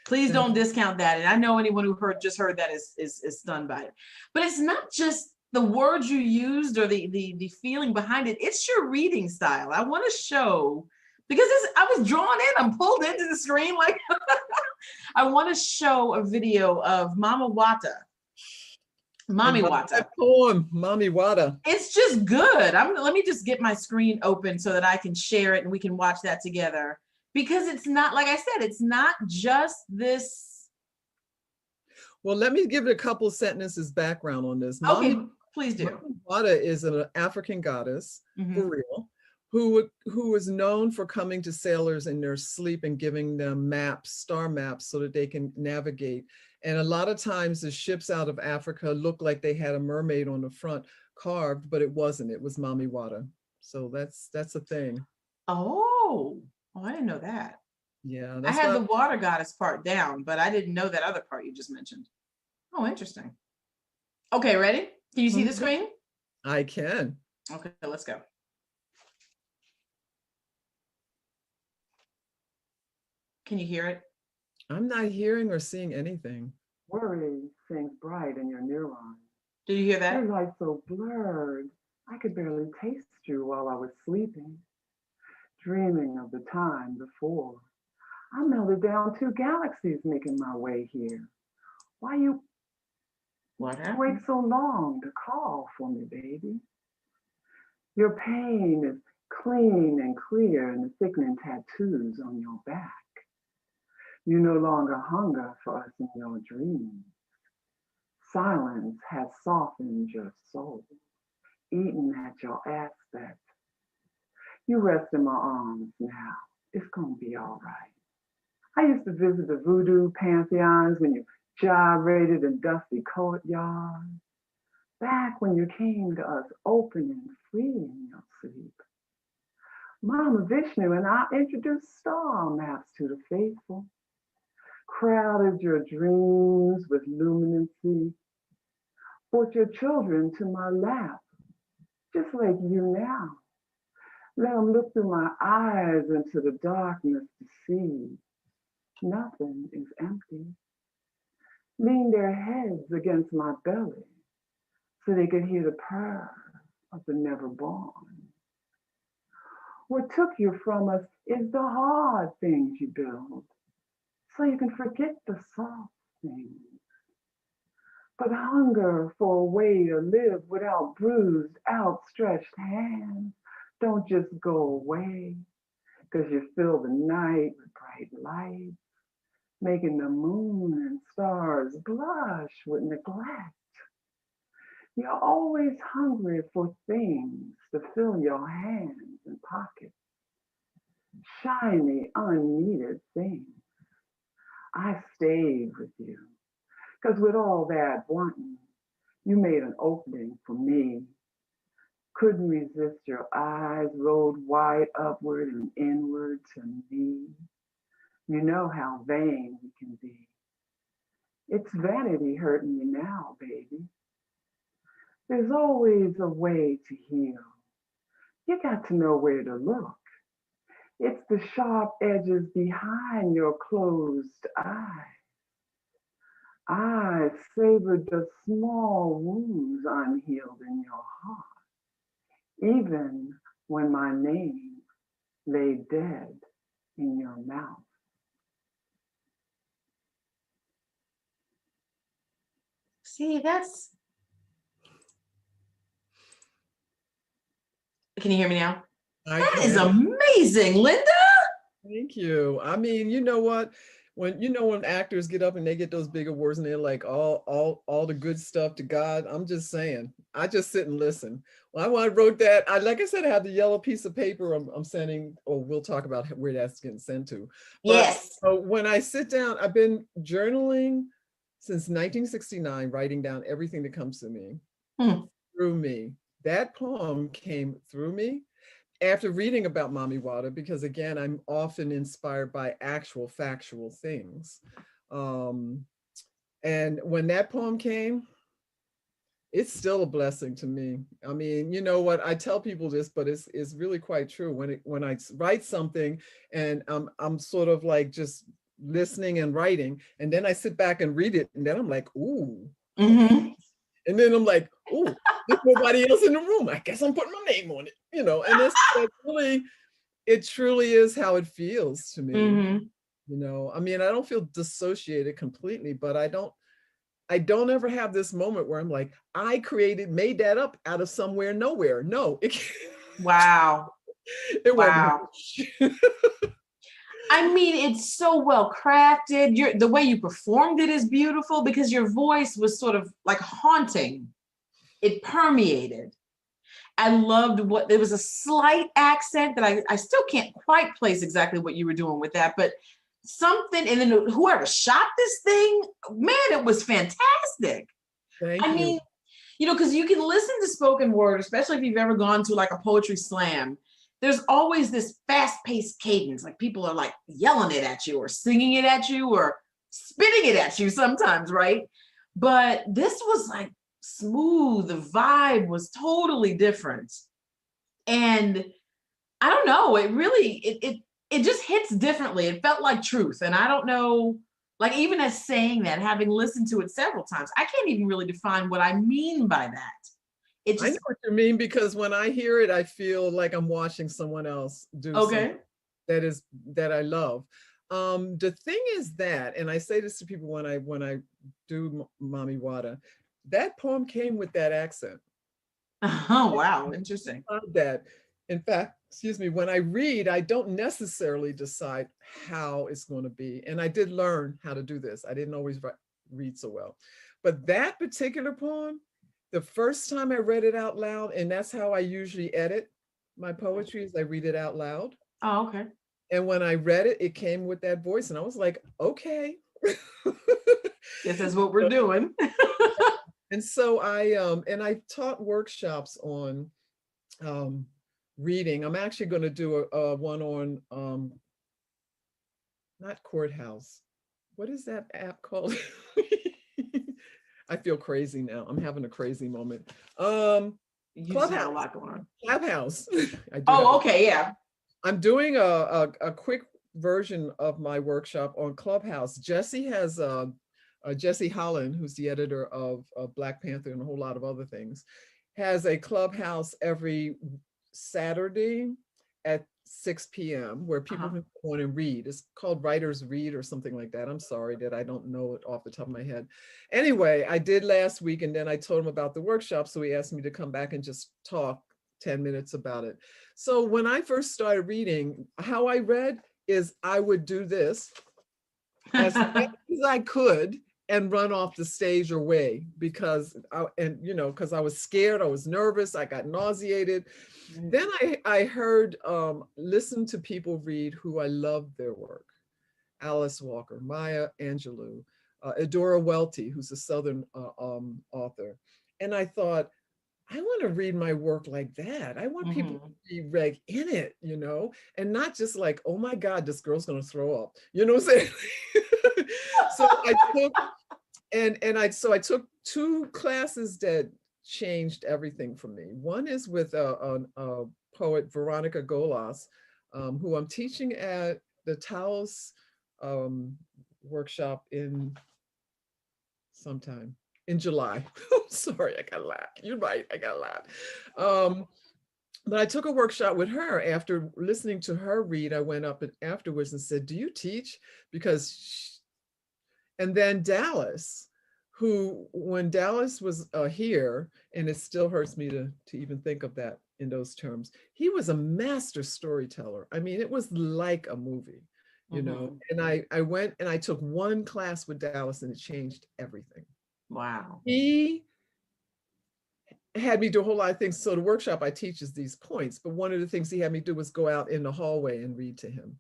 Please don't discount that. And I know anyone who just heard that is stunned by it. But it's not just the words you used or the feeling behind it. It's your reading style. I want to show, because I was drawn in, I'm pulled into the screen. Like I want to show a video of Mommy Wata. That poem, Mommy Wata. It's just good. Let me just get my screen open so that I can share it and we can watch that together. Because it's not, like I said, it's not just this. Well, let me give it a couple sentences background on this. Okay. Please do. Mami Wata is an African goddess, for real, who was known for coming to sailors in their sleep and giving them maps, star maps, so that they can navigate. And a lot of times the ships out of Africa looked like they had a mermaid on the front carved, but it wasn't. It was Mami Wata. So that's a thing. Oh, I didn't know that. Yeah, I that's had why the water goddess part down, but I didn't know that other part you just mentioned. Oh, interesting. Okay, ready? Can you see the screen? I can. Okay, let's go. Can you hear it? I'm not hearing or seeing anything. Worry sings bright in your neurons. Did you hear that? Your light so blurred, I could barely taste you while I was sleeping, dreaming of the time before. I melted down 2 galaxies making my way here. Why you What wait happened? so long to call for me, baby? Your pain is clean and clear in the thickening tattoos on your back. You no longer hunger for us in your dreams. Silence has softened your soul, eaten at your aspect. You rest in my arms now. It's gonna be all right. I used to visit the voodoo pantheons when you gyrated in dusty courtyards. Back when you came to us open and free in your sleep. Mama Vishnu and I introduced star maps to the faithful. Crowded your dreams with luminancy. Brought your children to my lap, just like you now. Let them look through my eyes into the darkness to see nothing is empty. Lean their heads against my belly so they could hear the purr of the never born. What took you from us is the hard things you build, so you can forget the soft things. But hunger for a way to live without bruised, outstretched hands don't just go away, because you fill the night with bright light, making the moon and stars blush with neglect. You're always hungry for things to fill your hands and pockets, shiny, unneeded things. I stayed with you, because with all that wanting, you made an opening for me. Couldn't resist your eyes, rolled wide upward and inward to me. You know how vain we can be. It's vanity hurting you now, baby. There's always a way to heal. You got to know where to look. It's the sharp edges behind your closed eyes. I savored the small wounds unhealed in your heart, even when my name lay dead in your mouth. See, that's. Can you hear me now? That is amazing, Linda. Thank you. I mean, you know what? When actors get up and they get those big awards and they're like all the good stuff to God, I'm just saying, I just sit and listen. When I wrote that, like I said, I have the yellow piece of paper I'm sending, or we'll talk about where that's getting sent to. But, yes. When I sit down, I've been journaling since 1969, writing down everything that comes to me through me. That poem came through me after reading about Mami Wata, because again, I'm often inspired by actual factual things. And when that poem came, it's still a blessing to me. I mean, you know what, I tell people this, but it's really quite true. When I write something and I'm sort of like just listening and writing, and then I sit back and read it, and then I'm like, ooh. And then I'm like, ooh, there's nobody else in the room. I guess I'm putting my name on it, you know. And it truly is how it feels to me. You know, I mean, I don't feel dissociated completely, but I don't ever have this moment where I'm like, I made that up out of somewhere, nowhere. No. Wow. Wow. I mean, it's so well crafted. The way you performed it is beautiful, because your voice was sort of like haunting. it permeated. I loved what, there was a slight accent that I still can't quite place exactly what you were doing with that, but something, and then whoever shot this thing, man, it was fantastic. Thank I you. mean, you know, because you can listen to spoken word, especially if you've ever gone to like a poetry slam. There's always this fast-paced cadence, like people are like yelling it at you or singing it at you or spitting it at you sometimes, right? But this was like smooth. The vibe was totally different. And I don't know, it really, it just hits differently. It felt like truth. And I don't know, like even as saying that, having listened to it several times, I can't even really define what I mean by that. It I know just, what you mean, because when I hear it, I feel like I'm watching someone else do okay. something that I love. The thing is that, and I say this to people when I do Mami Wada, that poem came with that accent. Oh, wow. Interesting. Love that. In fact, excuse me, when I read, I don't necessarily decide how it's going to be. And I did learn how to do this. I didn't always read so well. But that particular poem, the first time I read it out loud, and that's how I usually edit my poetry, is I read it out loud. Oh, okay. And when I read it, it came with that voice. And I was like, okay. Guess that's what we're doing. And so I taught workshops on reading. I'm actually going to do a one on not Courthouse. What is that app called? I feel crazy now. I'm having a crazy moment. You just have a lot going on. Clubhouse. Oh, okay, yeah. I'm doing a quick version of my workshop on Clubhouse. Jesse has Jesse Holland, who's the editor of Black Panther and a whole lot of other things, has a Clubhouse every Saturday at 6 p.m. where people can go on and read. It's called Writers Read or something like that. I'm sorry that I don't know it off the top of my head. Anyway, I did last week, and then I told him about the workshop, so he asked me to come back and just talk 10 minutes about it. So when I first started reading, how I read is I would do this as fast as I could and run off the stage away because I was scared, I was nervous, I got nauseated. Then I heard, listen to people read who I loved their work. Alice Walker, Maya Angelou, Eudora Welty, who's a Southern author. And I thought, I want to read my work like that. I want people to be like in it, and not just like, oh my God, this girl's going to throw up. You know what I'm saying? So I took two classes that changed everything for me. One is with a poet, Veronica Golas, who I'm teaching at the Taos workshop sometime in July. Sorry, I got a lot. You're right, I got a lot. But I took a workshop with her. After listening to her read, I went up afterwards and said, do you teach? And then Dallas, who, when Dallas was here, and it still hurts me to even think of that in those terms, he was a master storyteller. I mean, it was like a movie, you know? And I went and I took one class with Dallas and it changed everything. Wow. He had me do a whole lot of things. So the workshop I teach is these points, but one of the things he had me do was go out in the hallway and read to him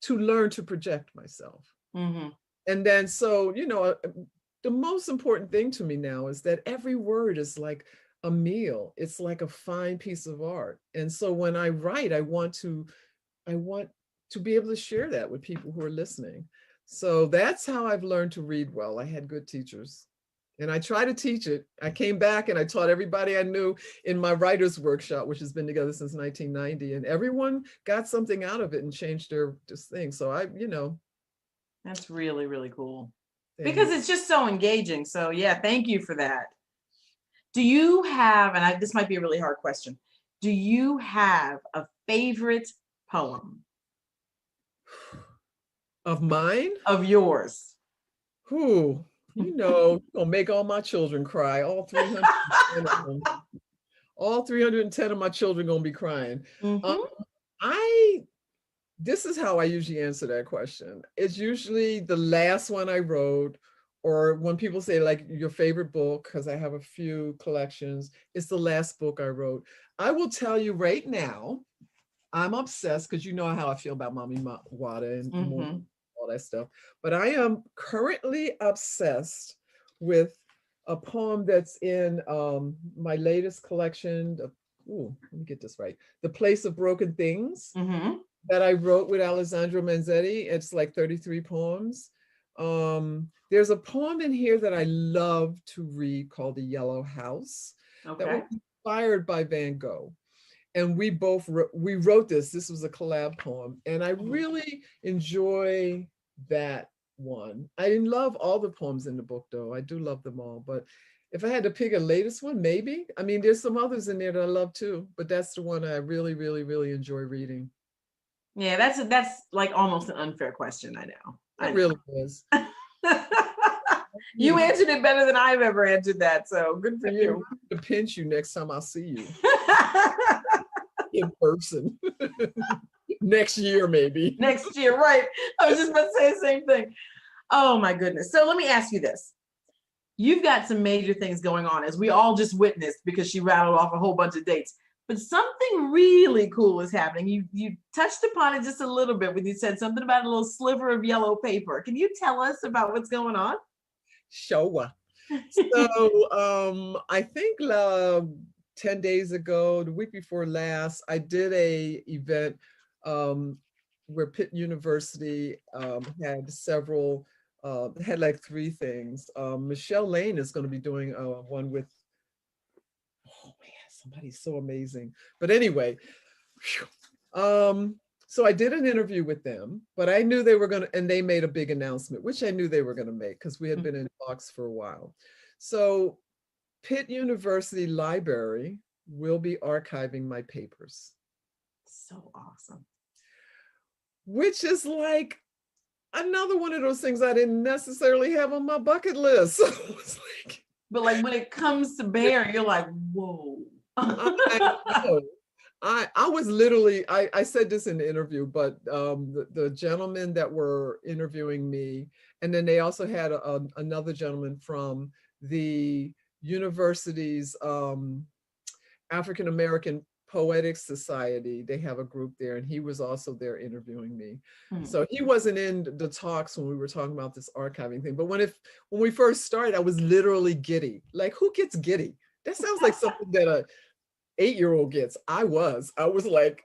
to learn to project myself. And then, so, the most important thing to me now is that every word is like a meal. It's like a fine piece of art. And so when I write, I want to be able to share that with people who are listening. So that's how I've learned to read well. I had good teachers and I try to teach it. I came back and I taught everybody I knew in my writer's workshop, which has been together since 1990, and everyone got something out of it and changed their thing. So that's really, really cool. Because it's just so engaging. So yeah, thank you for that. Do you have, and this might be a really hard question, do you have a favorite poem? Of mine? Of yours. Who? Gonna make all my children cry. All 310 of them. All 310 of my children gonna be crying. This is how I usually answer that question. It's usually the last one I wrote, or when people say like your favorite book, because I have a few collections, it's the last book I wrote. I will tell you right now, I'm obsessed because you know how I feel about Mommy Wada and all that stuff. But I am currently obsessed with a poem that's in my latest collection. Ooh, let me get this right. The Place of Broken Things that I wrote with Alessandro Manzetti. It's like 33 poems. There's a poem in here that I love to read called The Yellow House that was inspired by Van Gogh. And we both we wrote this. This was a collab poem, and I really enjoy that one. I didn't love all the poems in the book, though. I do love them all, but if I had to pick a latest one, maybe. I mean, there's some others in there that I love too, but that's the one I really, really, really enjoy reading. Yeah, that's like almost an unfair question. I know. It really is. You answered it better than I've ever answered that, so good for you. To pinch you next time I see you in person. Next year, maybe. Next year, right? I was just about to say the same thing. Oh my goodness. So let me ask you this. You've got some major things going on, as we all just witnessed, because she rattled off a whole bunch of dates. But something really cool is happening. You touched upon it just a little bit when you said something about a little sliver of yellow paper. Can you tell us about what's going on? Sure. So I think 10 days ago, the week before last, I did a event where Pitt University had several, had like 3 things. Michelle Lane is going to be doing one with, oh man, somebody so amazing. But anyway, so I did an interview with them, but I knew they were going to, and they made a big announcement, which I knew they were going to make because we had been in talks for a while. So Pitt University Library will be archiving my papers. So awesome. Which is like another one of those things I didn't necessarily have on my bucket list. So it's like, but like when it comes to bear, you're like, whoa. I know. I was literally, I said this in the interview, but the gentlemen that were interviewing me, and then they also had another gentleman from the university's African American Poetics Society. They have a group there, and he was also there interviewing me. So he wasn't in the talks when we were talking about this archiving thing. But when we first started, I was literally giddy. Like, who gets giddy? That sounds like something that a 8-year-old gets. I was like,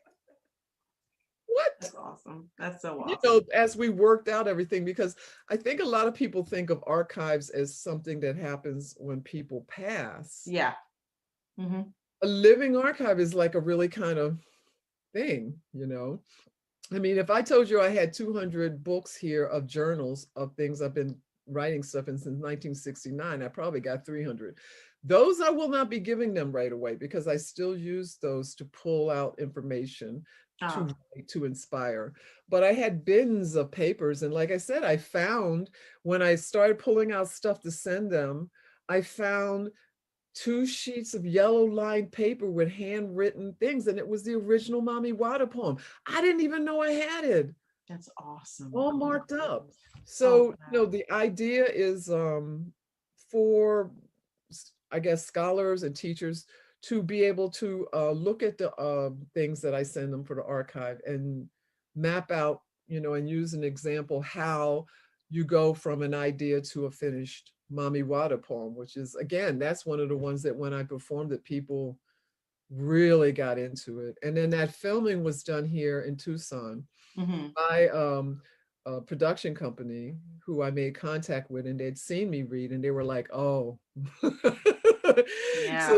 what? That's awesome. That's so awesome. You know, as we worked out everything, because I think a lot of people think of archives as something that happens when people pass. Yeah. A living archive is like a really kind of thing, you know. I mean, if I told you I had 200 books here of journals of things I've been writing stuff in since 1969, I probably got 300. Those I will not be giving them right away because I still use those to pull out information to inspire. But I had bins of papers. And like I said, I found when I started pulling out stuff to send them, I found 2 sheets of yellow lined paper with handwritten things. And it was the original Mommy Wada poem. I didn't even know I had it. That's awesome. All marked up. So, you know, the idea is for, I guess, scholars and teachers to be able to look at the things that I send them for the archive and map out, you know, and use an example how you go from an idea to a finished Mommy Wada poem, which is, again, that's one of the ones that when I performed it, people really got into it. And then that filming was done here in Tucson by a production company who I made contact with, and they'd seen me read and they were like, oh. So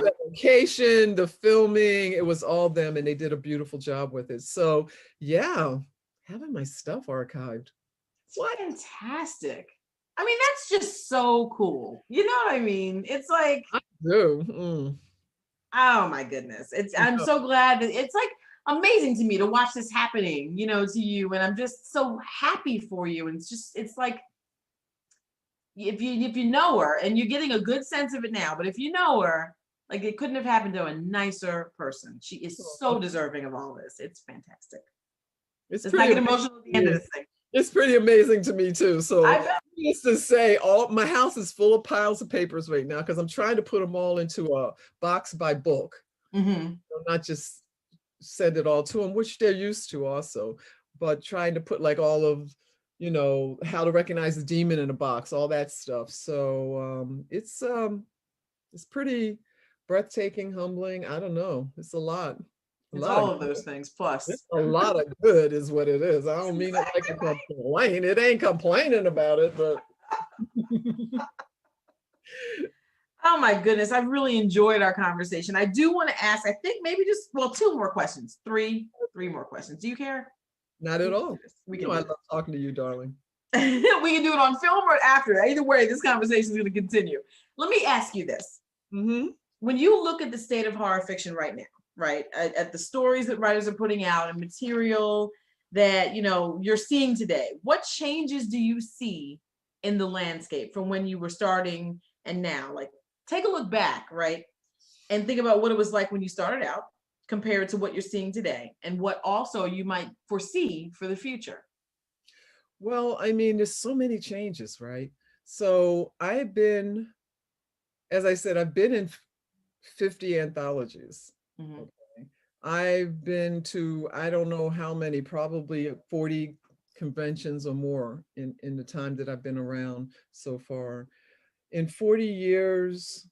the location, the filming, it was all them, and they did a beautiful job with it. So yeah, having my stuff archived. What? Fantastic. I mean, that's just so cool. You know what I mean? It's like, I do. Oh my goodness. I'm so glad that it's like amazing to me to watch this happening, you know, to you. And I'm just so happy for you. And it's like, if you know her, and you're getting a good sense of it now, but if you know her, like, it couldn't have happened to a nicer person. She is so deserving of all this. It's fantastic. It's not get emotional at the end of this thing. It's pretty amazing to me too. I So bet. needless to say, all my house is full of piles of papers right now because I'm trying to put them all into a box by book, Mhm. not just send it all to them, which they're used to also, but trying to put like all of, how to recognize the demon in a box, all that stuff. So it's pretty breathtaking, humbling. I don't know. It's a lot. A It's lot all of of those things plus. it's a lot of good is what it is. I don't mean it like a Exactly right. complaint. It ain't complaining about it, but Oh my goodness, I've really enjoyed our conversation. I do want to ask, I think maybe just, well, two more questions, three more questions. Do you care? not at We can all. do this. We You can know, I do love talking to you, darling. this. We can do it on film or after. Either way, this conversation is going to continue. Let me ask you this. Mm-hmm. When you look at the state of horror fiction right now, right, at the stories that writers are putting out and material that, you're seeing today, what changes do you see in the landscape from when you were starting and now? Like, take a look back, right? And think about what it was like when you started out compared to what you're seeing today and what also you might foresee for the future. Well, I mean, there's so many changes, right? So as I said, I've been in 50 anthologies. Mm-hmm. Okay. I've been to, I don't know how many, probably 40 conventions or more in the time that I've been around so far. In 40 years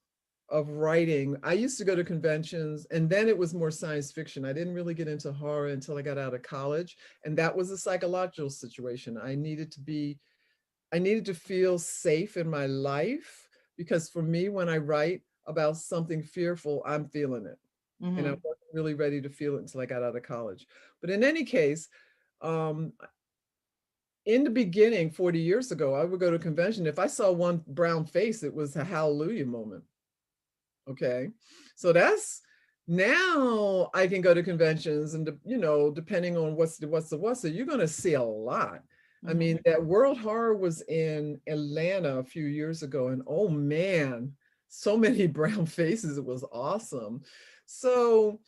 of writing, I used to go to conventions and then it was more science fiction. I didn't really get into horror until I got out of college. And that was a psychological situation. I needed to feel safe in my life because for me, when I write about something fearful, I'm feeling it. And I Mm-hmm. wasn't really ready to feel it until I got out of college. But in any case, um, in the beginning, 40 years ago, I would go to a convention. If I saw one brown face, it was a hallelujah moment. Okay. So that's now I can go to conventions and, depending on what's the, you're going to see a lot. I Mm-hmm. mean, that World Horror was in Atlanta a few years ago, and oh man, so many brown faces. It was awesome. So,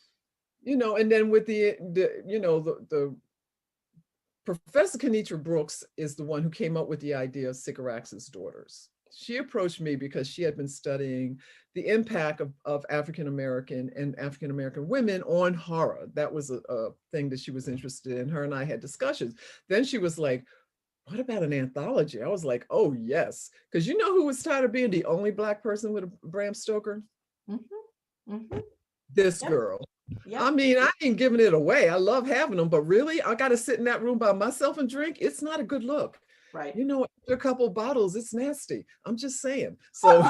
and then with the Professor Kenitra Brooks is the one who came up with the idea of Sycorax's daughters. She approached me because she had been studying the impact of African American and African American women on horror. That was a thing that she was interested in. Her and I had discussions. Then she was like, what about an anthology? I was like, oh, yes. Because you know who was tired of being the only Black person with a Bram Stoker? Mm-hmm. Mm-hmm. This Yep. girl. Yep. I mean, I ain't giving it away. I love having them, but really, I got to sit in that room by myself and drink. It's not a good look. Right. After a couple of bottles, it's nasty. I'm just saying. So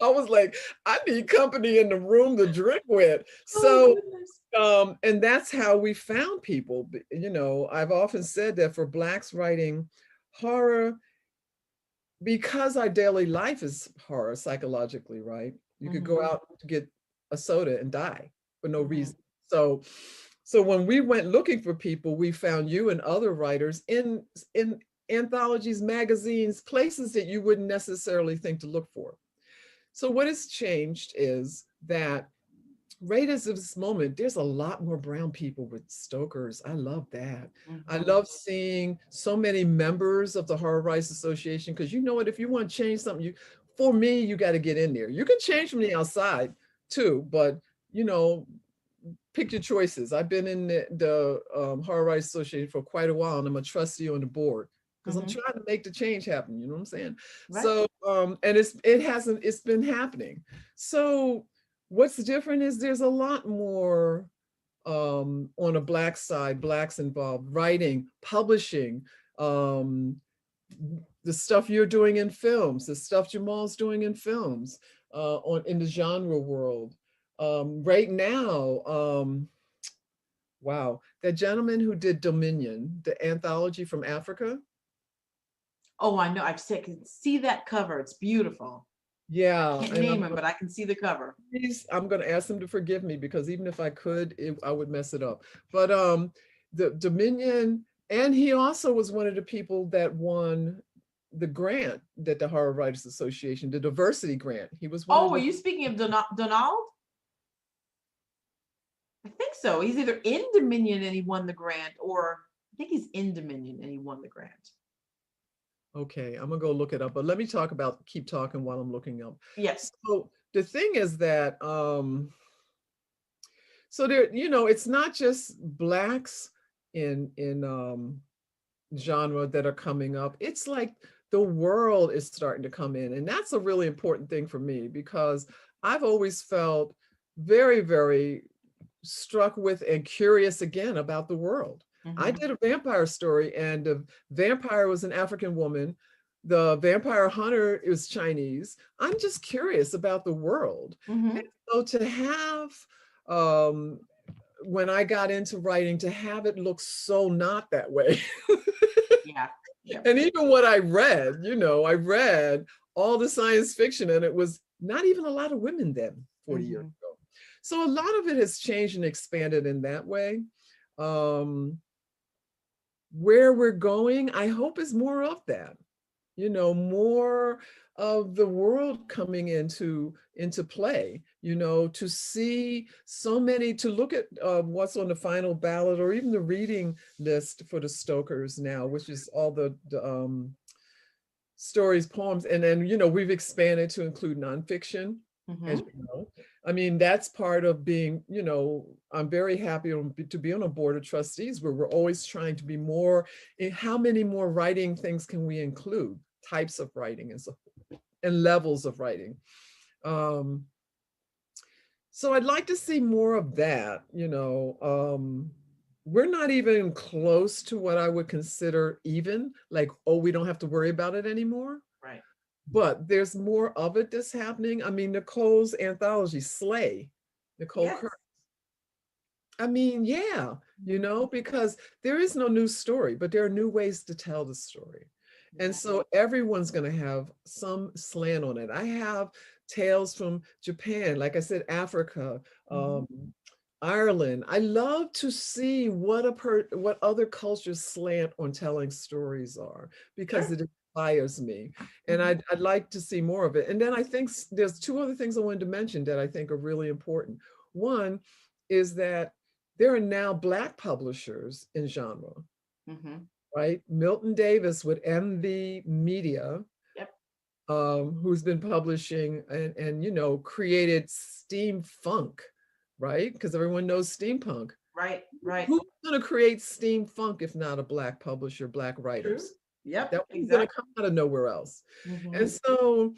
I was like, I need company in the room to drink with. Oh So, goodness. and that's how we found people. I've often said that for Blacks writing horror, because our daily life is horror psychologically, right? You could go Mm-hmm. out to get a soda and die for no Mm-hmm. reason. So when we went looking for people, we found you and other writers in anthologies, magazines, places that you wouldn't necessarily think to look for. So what has changed is that right as of this moment, there's a lot more brown people with Stokers. I love that. I Mm-hmm. love seeing so many members of the Horror Writers Association, because you know what, if you want to change something, for me, you got to get in there. You can change from the outside too, but pick your choices. I've been in the Horror Writers Association for quite a while, and I'm a trustee on the board because I'm Mm-hmm. trying to make the change happen. You know what I'm saying? Right. So, and it's been happening. So what's different is there's a lot more on a Black side, Blacks involved, writing, publishing, the stuff you're doing in films, the stuff Jamal's doing in films, in the genre world. Right now, wow, that gentleman who did Dominion, the anthology from Africa. Oh, I know. Can see that cover. It's beautiful. Yeah, Can't and name him, but I can see the cover. I'm going to ask him to forgive me because even if I could, I would mess it up. But the Dominion, and he also was one of the people that won the grant that the Horror Writers Association, the diversity grant. He was one Oh, of are the. you speaking of Donald? I think so. He's either in Dominion and he won the grant, or I think he's in Dominion and he won the grant. Okay, I'm gonna go look it up, but let me keep talking while I'm looking up. Yes. So the thing is that, so there, it's not just Blacks in genre that are coming up. It's like the world is starting to come in. And that's a really important thing for me because I've always felt very, very struck with and curious again about the world. I did a vampire story and the vampire was an African woman. The vampire hunter is Chinese. I'm just curious about the world. And so to have, when I got into writing, to have it look so not that way. Yeah. Yep. And even what I read, I read all the science fiction and it was not even a lot of women then 40 years ago. So a lot of it has changed and expanded in that way. Where we're going, I hope is more of that, more of the world coming into play, to see so many, to look at what's on the final ballot or even the reading list for the Stokers now, which is all the stories, poems, and then, we've expanded to include nonfiction, as you know. I mean, that's part of being, I'm very happy to be on a board of trustees where we're always trying to be more, how many more writing things can we include, types of writing and levels of writing. So I'd like to see more of that, we're not even close to what I would consider even, like, oh, we don't have to worry about it anymore. Right. But there's more of it that's happening. I mean, Nicole's anthology, Slay, Nicole Yes. Kurtz. I mean, yeah, because there is no new story, but there are new ways to tell the story. And so everyone's going to have some slant on it. I have tales from Japan, like I said, Africa, Ireland. I love to see what other cultures slant on telling stories are, because it inspires me. And I'd like to see more of it. And then I think there's two other things I wanted to mention that I think are really important. One is that there are now Black publishers in genre, right? Milton Davis with MV Media, who's been publishing and created steampunk, right? Because everyone knows steampunk. Right. Who's going to create steampunk if not a Black publisher, Black writers? True. Yep. That was going to come out of nowhere else. And so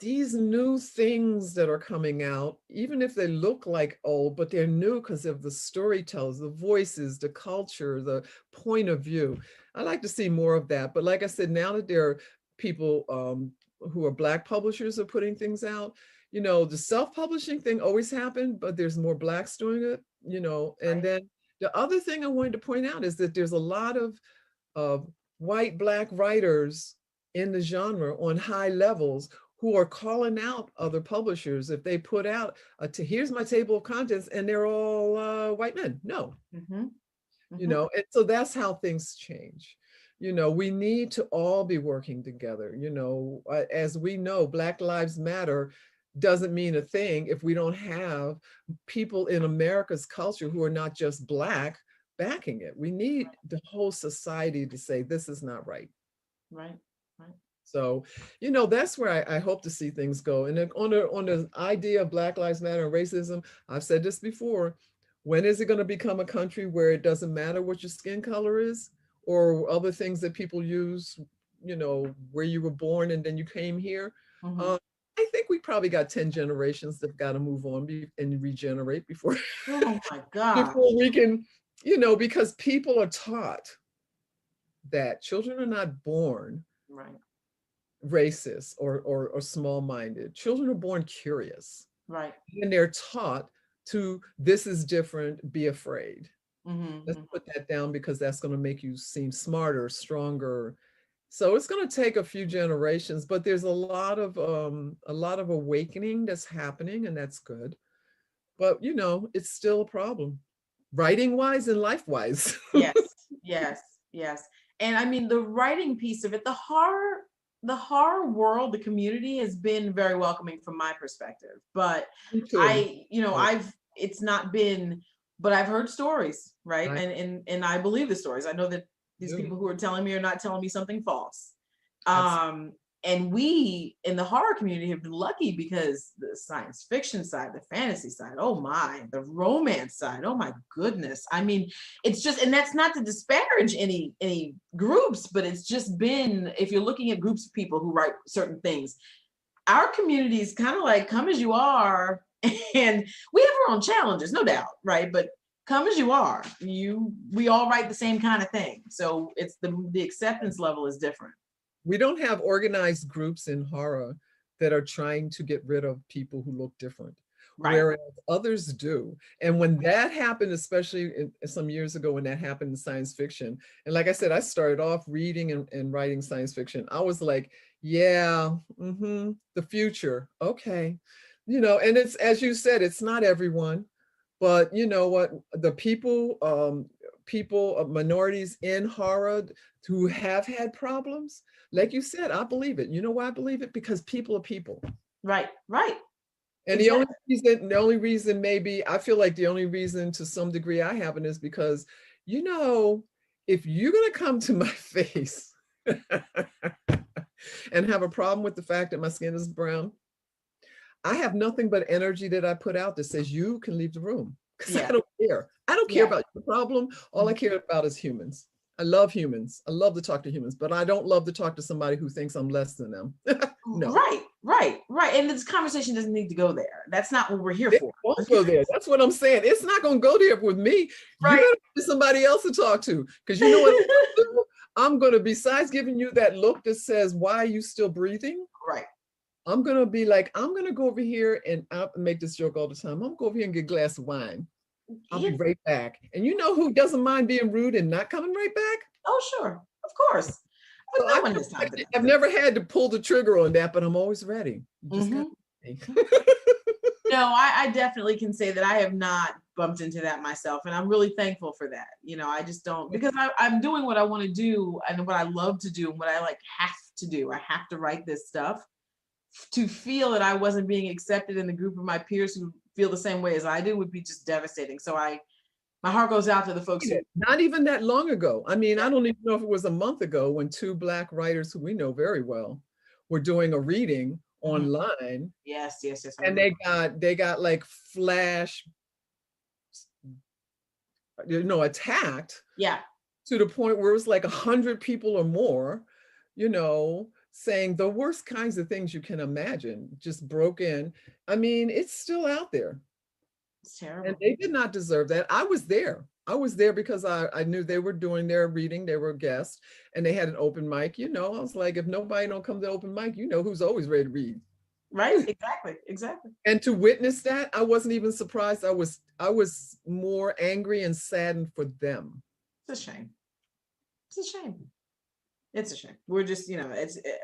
these new things that are coming out, even if they look like old, but they're new because of the storytellers, the voices, the culture, the point of view. I like to see more of that. But like I said, now that there are people who are Black publishers are putting things out, the self-publishing thing always happened, but there's more Blacks doing it, and then the other thing I wanted to point out is that there's a lot of white Black writers in the genre on high levels who are calling out other publishers if they put out here's my table of contents and they're all white men. No, and so that's how things change. We need to all be working together. As we know, Black Lives Matter doesn't mean a thing if we don't have people in America's culture who are not just Black backing it. We need the whole society to say this is not right. Right. So, that's where I hope to see things go. And then on the idea of Black Lives Matter and racism, I've said this before, when is it going to become a country where it doesn't matter what your skin color is or other things that people use, where you were born and then you came here? I think we probably got 10 generations that got to move on and regenerate before, oh my God, before we can, because people are taught that children are not born racist or small-minded. Children are born curious. Right. And they're taught to, this is different, be afraid. Let's put that down because that's going to make you seem smarter, stronger. So it's going to take a few generations, but there's a lot of awakening that's happening, and that's good. But it's still a problem, writing wise and life wise. Yes. And I mean, the writing piece of it, the horror world, the community has been very welcoming from my perspective. But it's not been but I've heard stories, right? I And I believe the stories. I know that these do. people who are telling me are not telling me something false. That's And we in the horror community have been lucky because the science fiction side, the fantasy side, oh my, the romance side, oh my goodness. I mean, it's just, and that's not to disparage any groups, but it's just been, if you're looking at groups of people who write certain things, our community is kind of like come as you are, and we have our own challenges, no doubt, right? But come as you are. We all write the same kind of thing. So it's the acceptance level is different. we don't have organized groups in horror that are trying to get rid of people who look different, Right. whereas others do. And when that happened, especially some years ago, when that happened in science fiction, and like I said, I started off reading and writing science fiction. I was like, yeah, the future, okay. You know, and it's, as you said, it's not everyone, but you know what, the people, minorities in horror who have had problems, like you said, I believe it. You know why I believe it? Because people are people. Right, right. And Exactly. the only reason maybe, I feel like the only reason to some degree I haven't is because, you know, if you're gonna come to my face and have a problem with the fact that my skin is brown, I have nothing but energy that I put out that says you can leave the room. Because Yeah. I don't care. I don't care Yeah. about the problem. All I care about is humans. I love humans. I love to talk to humans, but I don't love to talk to somebody who thinks I'm less than them. No. Right, right, right. And this conversation doesn't need to go there. That's not what we're here It for. won't go there. That's what I'm saying. It's not going to go there with me. You're Right. going to find somebody else to talk to. Because you know what I'm going to, besides giving you that look that says, why are you still breathing? Right. I'm going to be like, I'm going to go over here, and I make this joke all the time. I'm going to go over here and get a glass of wine. I'll be right back. And you know who doesn't mind being rude and not coming right back? Oh, sure. Of course. But So no one has time for that. I've never had to pull the trigger on that, but I'm always ready. You just gotta No, I definitely can say that I have not bumped into that myself. And I'm really thankful for that. You know, I just don't, because I'm doing what I want to do and what I love to do and what I like have to do. I have to write this stuff. To feel that I wasn't being accepted in the group of my peers who feel the same way as I do would be just devastating. So my heart goes out to the folks who. Not even that long ago. I mean, I don't even know if it was a month ago when two Black writers who we know very well were doing a reading online. Yes. And they got like flash, attacked. Yeah. To the point where it was like 100 people or more, saying the worst kinds of things you can imagine, just broke in. I mean, it's still out there. It's terrible. And they did not deserve that. I was there. I was there because I knew they were doing their reading. They were guests and they had an open mic. I was like, if nobody don't come to open mic, who's always ready to read. Right, exactly. And to witness that, I wasn't even surprised. I was more angry and saddened for them. It's a shame. It's a shame. We're just,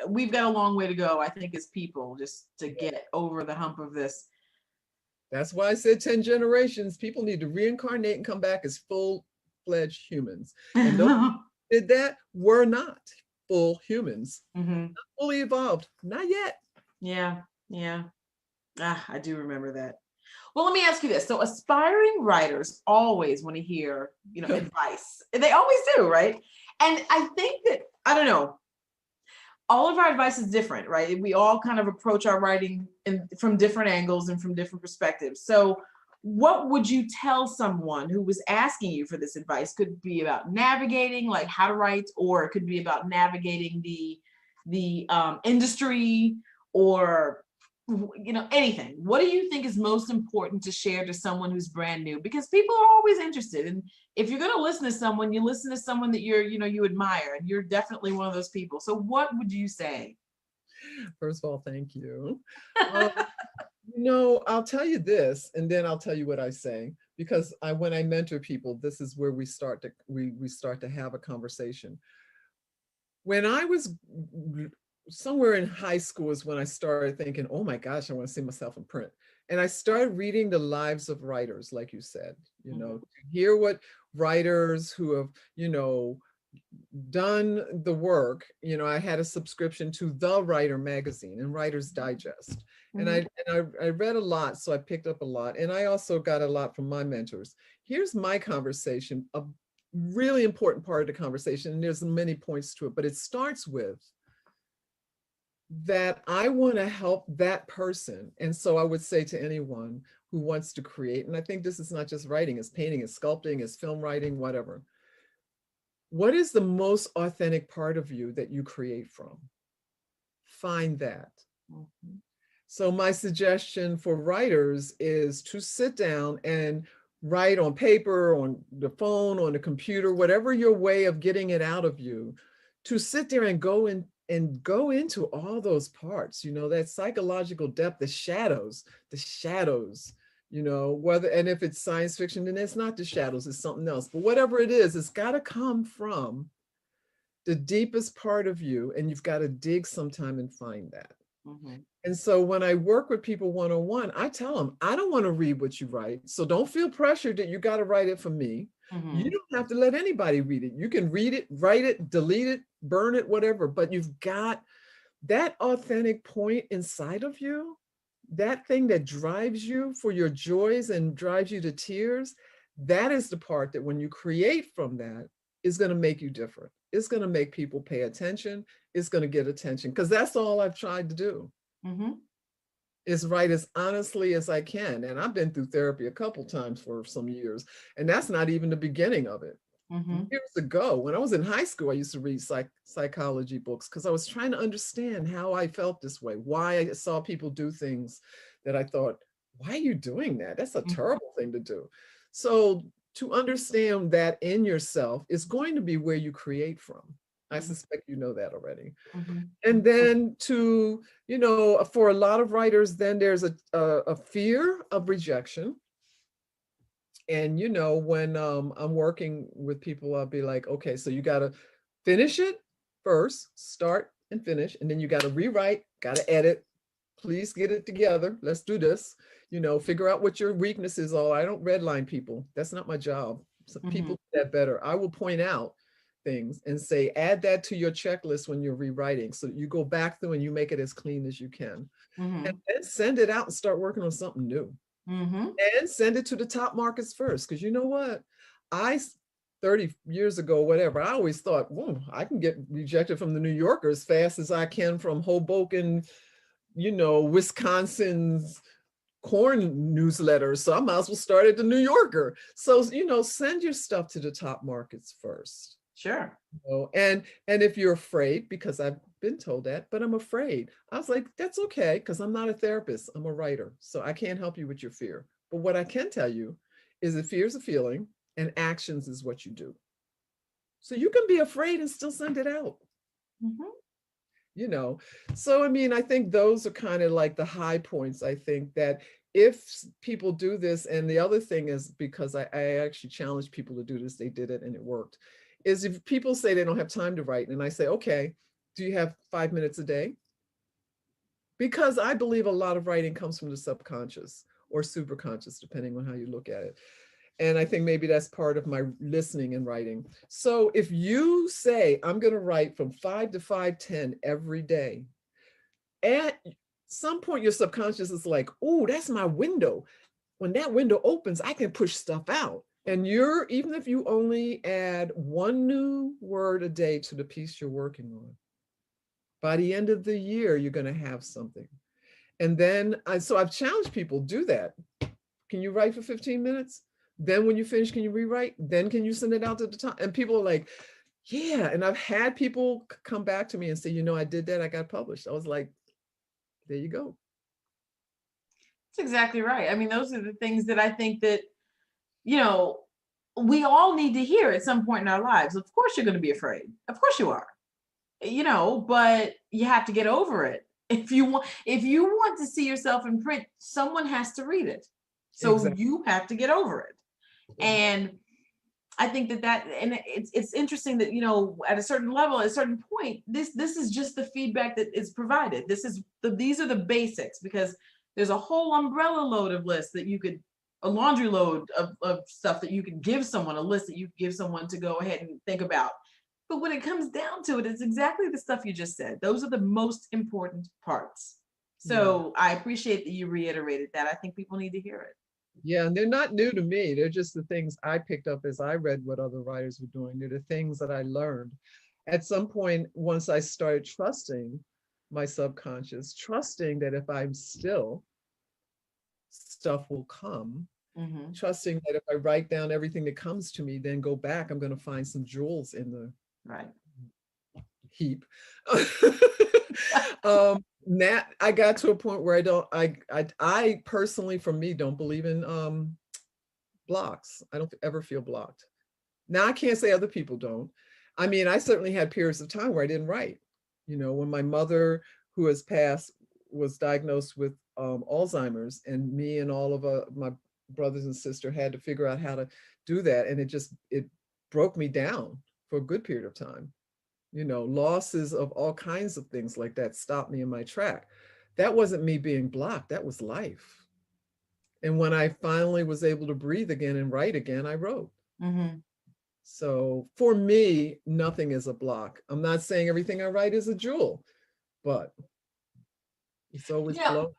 we've got a long way to go, I think, as people, just to get over the hump of this. That's why I said 10 generations. People need to reincarnate and come back as full-fledged humans. And those who did that were not full humans. Not fully evolved. Not yet. Yeah. I do remember that. Well, let me ask you this. So aspiring writers always want to hear, advice. They always do, right? And I think that, I don't know, all of our advice is different, right? We all kind of approach our writing from different angles and from different perspectives. So what would you tell someone who was asking you for this advice? Could be about navigating, like how to write, or it could be about navigating the industry, or anything. What do you think is most important to share to someone who's brand new? Because people are always interested, and if you're going to listen to someone, you listen to someone that you admire, and you're definitely one of those people. So what would you say? First of all, thank you. I'll tell you this, and then I'll tell you what I say, because when I mentor people, this is where we start to have a conversation. When I was somewhere in high school is when I started thinking, oh my gosh, I want to see myself in print. And I started reading the lives of writers, like you said, to hear what writers who have, done the work, you know, I had a subscription to The Writer magazine and Writer's Digest. And I read a lot, so I picked up a lot. And I also got a lot from my mentors. Here's my conversation, a really important part of the conversation, and there's many points to it, but it starts with that I want to help that person. And so I would say to anyone who wants to create, and I think this is not just writing, it's painting, it's sculpting, it's film writing, whatever. What is the most authentic part of you that you create from? Find that. So my suggestion for writers is to sit down and write on paper, on the phone, on the computer, whatever your way of getting it out of you, to sit there and go into all those parts, you know, that psychological depth, the shadows, you know, whether, and if it's science fiction, then it's not the shadows, it's something else. But whatever it is, it's got to come from the deepest part of you, and you've got to dig sometime and find that. And so when I work with people one-on-one, I tell them, I don't want to read what you write. So don't feel pressured that you got to write it for me. You don't have to let anybody read it. You can read it, write it, delete it, burn it, whatever. But you've got that authentic point inside of you, that thing that drives you for your joys and drives you to tears. That is the part that when you create from that is going to make you different. It's going to make people pay attention. It's going to get attention, because that's all I've tried to do. Is write as honestly as I can. And I've been through therapy a couple times for some years, and that's not even the beginning of it. Years ago, when I was in high school, I used to read psychology books because I was trying to understand how I felt this way, why I saw people do things that I thought, why are you doing that? That's a terrible thing to do. So to understand that in yourself is going to be where you create from. I suspect you know that already. And then to, you know, for a lot of writers, then there's a fear of rejection. And, you know, when I'm working with people, I'll be like, okay, so you got to finish it first, start and finish, and then you got to rewrite, got to edit. Please get it together. Let's do this. You know, figure out what your weaknesses are. I don't redline people. That's not my job. So people do that better. I will point out things and say, add that to your checklist when you're rewriting. So you go back through and you make it as clean as you can. And then send it out and start working on something new. And send it to the top markets first. Because you know what? 30 years ago, whatever, I always thought, I can get rejected from the New Yorker as fast as I can from Hoboken, you know, Wisconsin's corn newsletter. So I might as well start at the New Yorker. So, you know, send your stuff to the top markets first. Sure. You know, and if you're afraid, because I've been told that, but I'm afraid. I was like, that's okay, because I'm not a therapist. I'm a writer. So I can't help you with your fear. But what I can tell you is that fear is a feeling and actions is what you do. So you can be afraid and still send it out. You know, so I mean, I think those are kind of like the high points. I think that if people do this, and the other thing is, because I actually challenged people to do this, they did it and it worked, is if people say they don't have time to write, and I say, okay, do you have 5 minutes a day? Because I believe a lot of writing comes from the subconscious or superconscious, depending on how you look at it. And I think maybe that's part of my listening and writing. So if you say, I'm going to write from 5 to 5:10 every day, at some point your subconscious is like, oh, that's my window. When that window opens, I can push stuff out. And even if you only add one new word a day to the piece you're working on, by the end of the year, you're going to have something. And then, so I've challenged people, do that. Can you write for 15 minutes? Then when you finish, can you rewrite? Then can you send it out to the top? And people are like, yeah. And I've had people come back to me and say, you know, I did that, I got published. I was like, there you go. That's exactly right. I mean, those are the things that I think that, you know, we all need to hear at some point in our lives. Of course you're going to be afraid. Of course you are. You know, but you have to get over it. If you want to see yourself in print, someone has to read it. So exactly. You have to get over it. And I think that and it's interesting that, you know, at a certain level, at a certain point, this is just the feedback that is provided. These are the basics, because there's a whole umbrella load of lists that you could, a laundry load of stuff that you could give someone, a list that you give someone to go ahead and think about. But when it comes down to it, it's exactly the stuff you just said. Those are the most important parts. So I appreciate that you reiterated that. I think people need to hear it. Yeah, and they're not new to me. They're just the things I picked up as I read what other writers were doing. They're the things that I learned. At some point, once I started trusting my subconscious, trusting that if I'm still, stuff will come, trusting that if I write down everything that comes to me, then go back, I'm going to find some jewels in the heap. Now I got to a point where I personally, for me, don't believe in blocks. I don't ever feel blocked. Now I can't say other people don't. I mean, I certainly had periods of time where I didn't write. You know, when my mother, who has passed, was diagnosed with Alzheimer's, and me and all of my brothers and sister had to figure out how to do that, and it broke me down for a good period of time. You know, losses of all kinds of things like that stopped me in my track. That wasn't me being blocked, that was life. And when I finally was able to breathe again and write again, I wrote. So for me, nothing is a block. I'm not saying everything I write is a jewel, but it's always flow.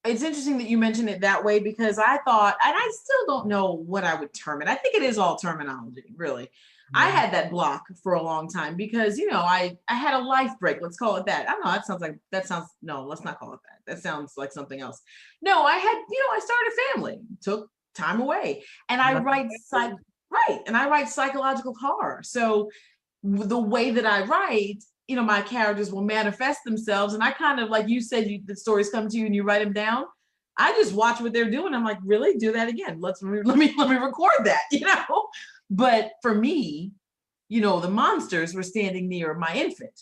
It's interesting that you mentioned it that way, because I thought, and I still don't know what I would term it. I think it is all terminology, really. I had that block for a long time because, you know, I had a life break. Let's call it that. I don't know. No, let's not call it that. That sounds like something else. No, I started a family, took time away, and I write psychological horror. So the way that I write, you know, my characters will manifest themselves. And I kind of, like you said, the stories come to you and you write them down. I just watch what they're doing. I'm like, really? Do that again. Let me record that, you know? But for me, you know, the monsters were standing near my infant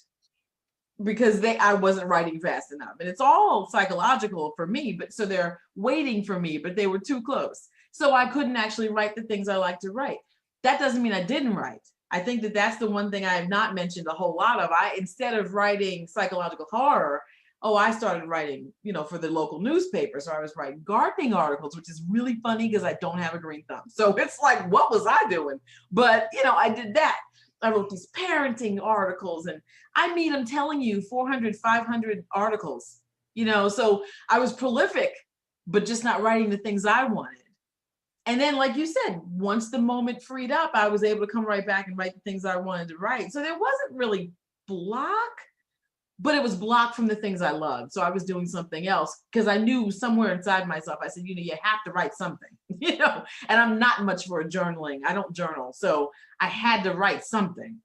because I wasn't writing fast enough. And it's all psychological for me, but so they're waiting for me, but they were too close. So I couldn't actually write the things I like to write. That doesn't mean I didn't write. I think that that's the one thing I have not mentioned a whole lot of. Instead of writing psychological horror, I started writing, you know, for the local newspaper. So I was writing gardening articles, which is really funny because I don't have a green thumb. So it's like, what was I doing? But, you know, I did that. I wrote these parenting articles, and I mean, I'm telling you, 400, 500 articles, you know, so I was prolific, but just not writing the things I wanted. And then, like you said, once the moment freed up, I was able to come right back and write the things I wanted to write. So there wasn't really block, but it was blocked from the things I loved. So I was doing something else because I knew somewhere inside myself, I said, you know, you have to write something, you know, and I'm not much for journaling. I don't journal. So I had to write something.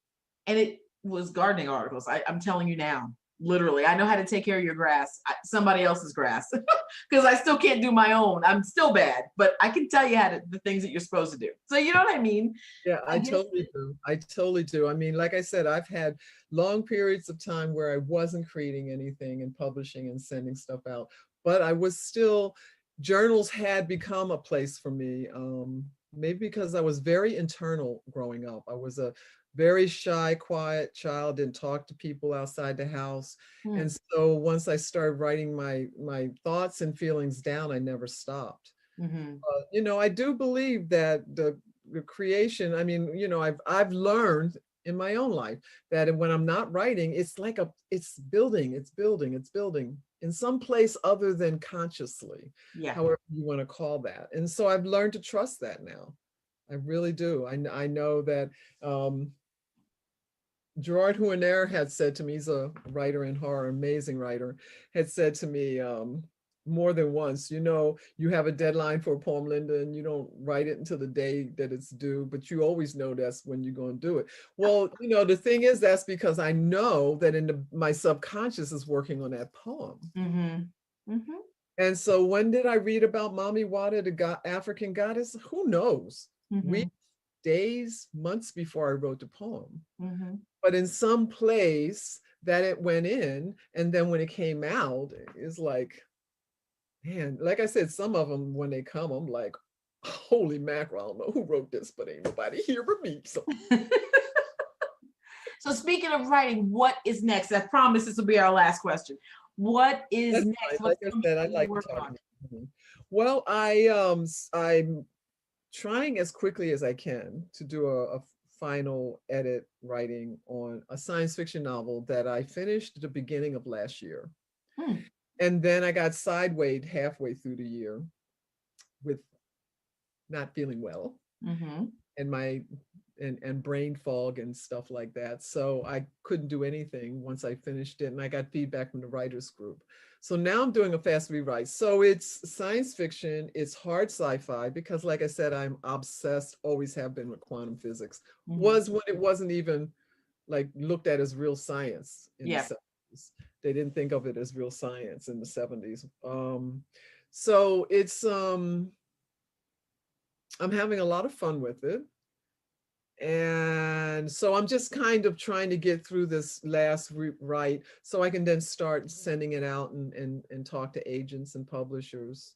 And it was gardening articles. I'm telling you now, literally, I know how to take care of your grass, somebody else's grass, because I still can't do my own. I'm still bad, but I can tell you the things that you're supposed to do. So you know what I mean? Yeah, I totally do. I totally do. I mean, like I said, I've had long periods of time where I wasn't creating anything and publishing and sending stuff out, but I was still, journals had become a place for me. Maybe because I was very internal growing up. I was a very shy, quiet child, didn't talk to people outside the house. And so once I started writing my thoughts and feelings down, I never stopped. You know, I do believe that the creation, I mean, you know, I've learned in my own life that when I'm not writing, it's like it's building in some place other than consciously, however you want to call that. And so I've learned to trust that now. I really do. I know that Gerard Huiner had said to me, he's a writer in horror, amazing writer, had said to me more than once, you know, you have a deadline for a poem, Linda, and you don't write it until the day that it's due, but you always know that's when you're going to do it. Well, you know, the thing is, that's because I know that my subconscious is working on that poem. And so when did I read about Mami Wata, the African goddess? Who knows? Weeks, days, months before I wrote the poem. But in some place that it went in, and then when it came out, it's like, man, like I said, some of them, when they come, I'm like, holy mackerel, I don't know who wrote this, but ain't nobody here but me. So. So speaking of writing, what is next? I promise this will be our last question. What is next? Like I said, I like to talk. Well, I'm trying as quickly as I can to do a final edit writing on a science fiction novel that I finished at the beginning of last year. Hmm. And then I got sideways halfway through the year with not feeling well Mm-hmm. and my and brain fog and stuff like that. So I couldn't do anything once I finished it, and I got feedback from the writers group. So now I'm doing a fast rewrite. So it's science fiction, it's hard sci-fi, because like I said, I'm obsessed, always have been, with quantum physics. Mm-hmm. Was when it wasn't even like looked at as real science in Yeah. the 70s. They didn't think of it as real science in the 70s. So it's I'm having a lot of fun with it. And so I'm just kind of trying to get through this last rewrite so I can then start sending it out and talk to agents and publishers.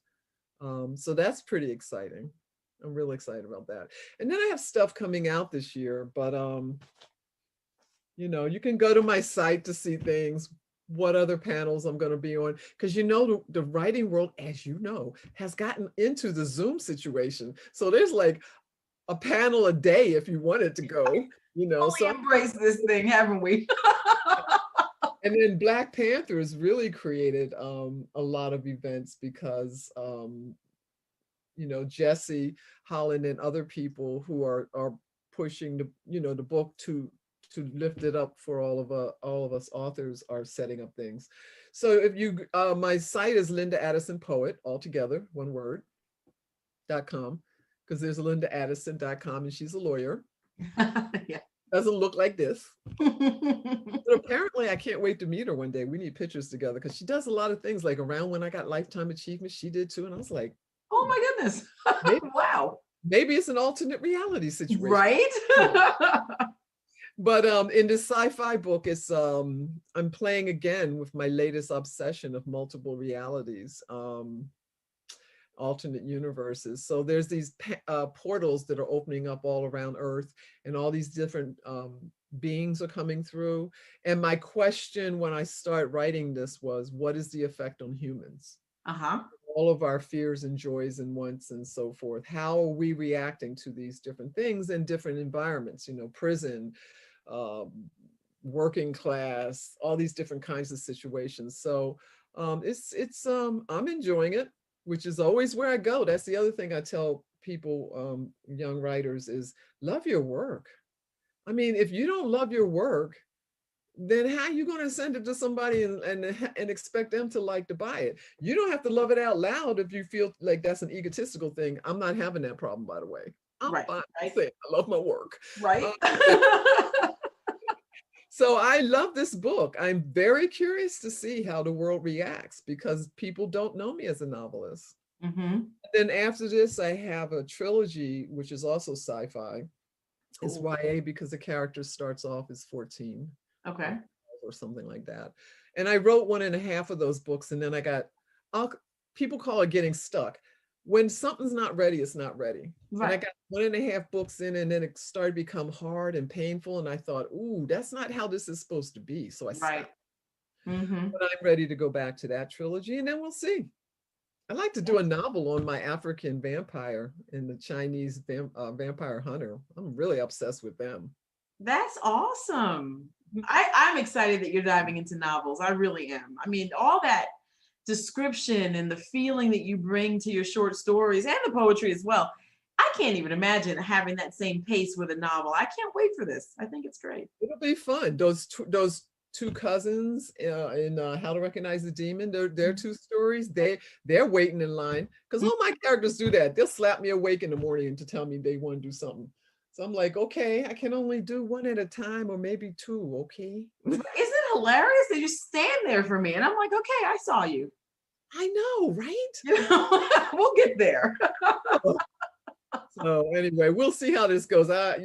So that's pretty exciting. I'm really excited about that. And then I have stuff coming out this year, but you know, you can go to my site to see things, what other panels I'm going to be on, because you know the writing world, as you know, has gotten into the Zoom situation. So there's like a panel a day if you wanted to go, you know. We So embrace this thing, haven't we? and then Black Panther has really created a lot of events because you know, Jesse Holland and other people who are pushing the, you know, the book to lift it up for all of us authors are setting up things. So if you my site is Linda Addison Poet, all together, one word, .com, because there's LindaAddison.com and she's a lawyer. Yeah. Doesn't look like this. But apparently I can't wait to meet her one day. We need pictures together because she does a lot of things. Like around when I got Lifetime Achievement, she did too. And I was like, Oh my goodness. Wow. maybe it's an alternate reality situation. Right? But in this sci-fi book, it's I'm playing again with my latest obsession of multiple realities. Alternate universes. So there's these portals that are opening up all around Earth, and all these different beings are coming through. And my question when I start writing this was, what is the effect on humans? Uh-huh. All of our fears and joys and wants and so forth. How are we reacting to these different things in different environments? You know, prison, working class, all these different kinds of situations. So it's I'm enjoying it, which is always where I go. That's the other thing I tell people, young writers, is love your work. I mean, if you don't love your work, then how are you going to send it to somebody and expect them to like to buy it? You don't have to love it out loud if you feel like that's an egotistical thing. I'm not having that problem, by the way. I'm Right, fine right. saying I love my work. Right. So I love this book. I'm very curious to see how the world reacts because people don't know me as a novelist. Mm-hmm. Then after this, I have a trilogy, which is also sci-fi. It's Cool. YA because the character starts off as 14. Okay. Or something like that. And I wrote 1.5 of those books, and then I got, people call it getting stuck. When something's not ready, it's not ready. Right. And I got 1.5 books in, and then it started to become hard and painful. And I thought, ooh, that's not how this is supposed to be. So I stopped. Right. Mm-hmm. But I'm ready to go back to that trilogy, and then we'll see. I'd like to do a novel on my African vampire and the Chinese vampire hunter. I'm really obsessed with them. That's awesome. I'm excited that you're diving into novels. I really am. I mean, all that description and the feeling that you bring to your short stories and the poetry as well. I can't even imagine having that same pace with a novel. I can't wait for this. I think it's great. It'll be fun. Those two cousins in How to Recognize the Demon, their 2 stories, they're waiting in line because all my characters do that. They'll slap me awake in the morning to tell me they want to do something. So I'm like, okay, I can only do 1 at a time or maybe 2, okay? Isn't it hilarious? They just stand there for me. And I'm like, okay, I saw you. I know, right? You know, we'll get there. So anyway, we'll see how this goes. I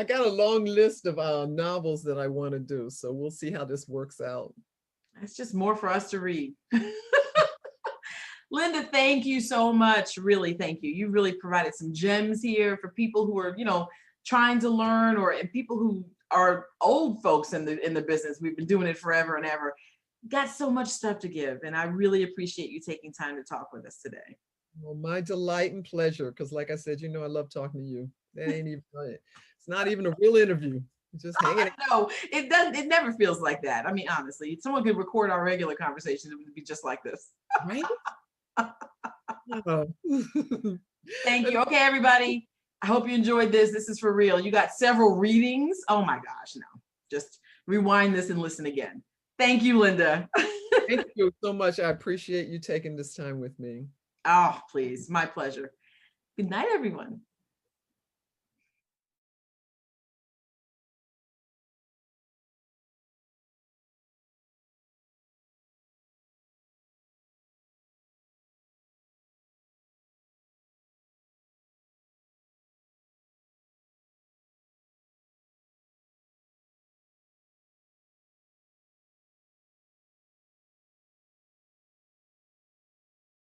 got a long list of novels that I want to do. So we'll see how this works out. It's just more for us to read. Linda, thank you so much. Really, thank you. You really provided some gems here for people who are, trying to learn, and people who are old folks in the business. We've been doing it forever and ever. Got so much stuff to give, and I really appreciate you taking time to talk with us today. Well, my delight and pleasure, because like I said, I love talking to you. That ain't even right. It's not even a real interview. It's just hanging out. No, it doesn't. It never feels like that. I mean, honestly, if someone could record our regular conversations, it would be just like this. Right? Oh. Thank you. Okay, everybody. I hope you enjoyed this. This is for real. You got several readings. Oh my gosh, no. Just rewind this and listen again. Thank you, Linda. Thank you so much. I appreciate you taking this time with me. Oh, please. My pleasure. Good night, everyone.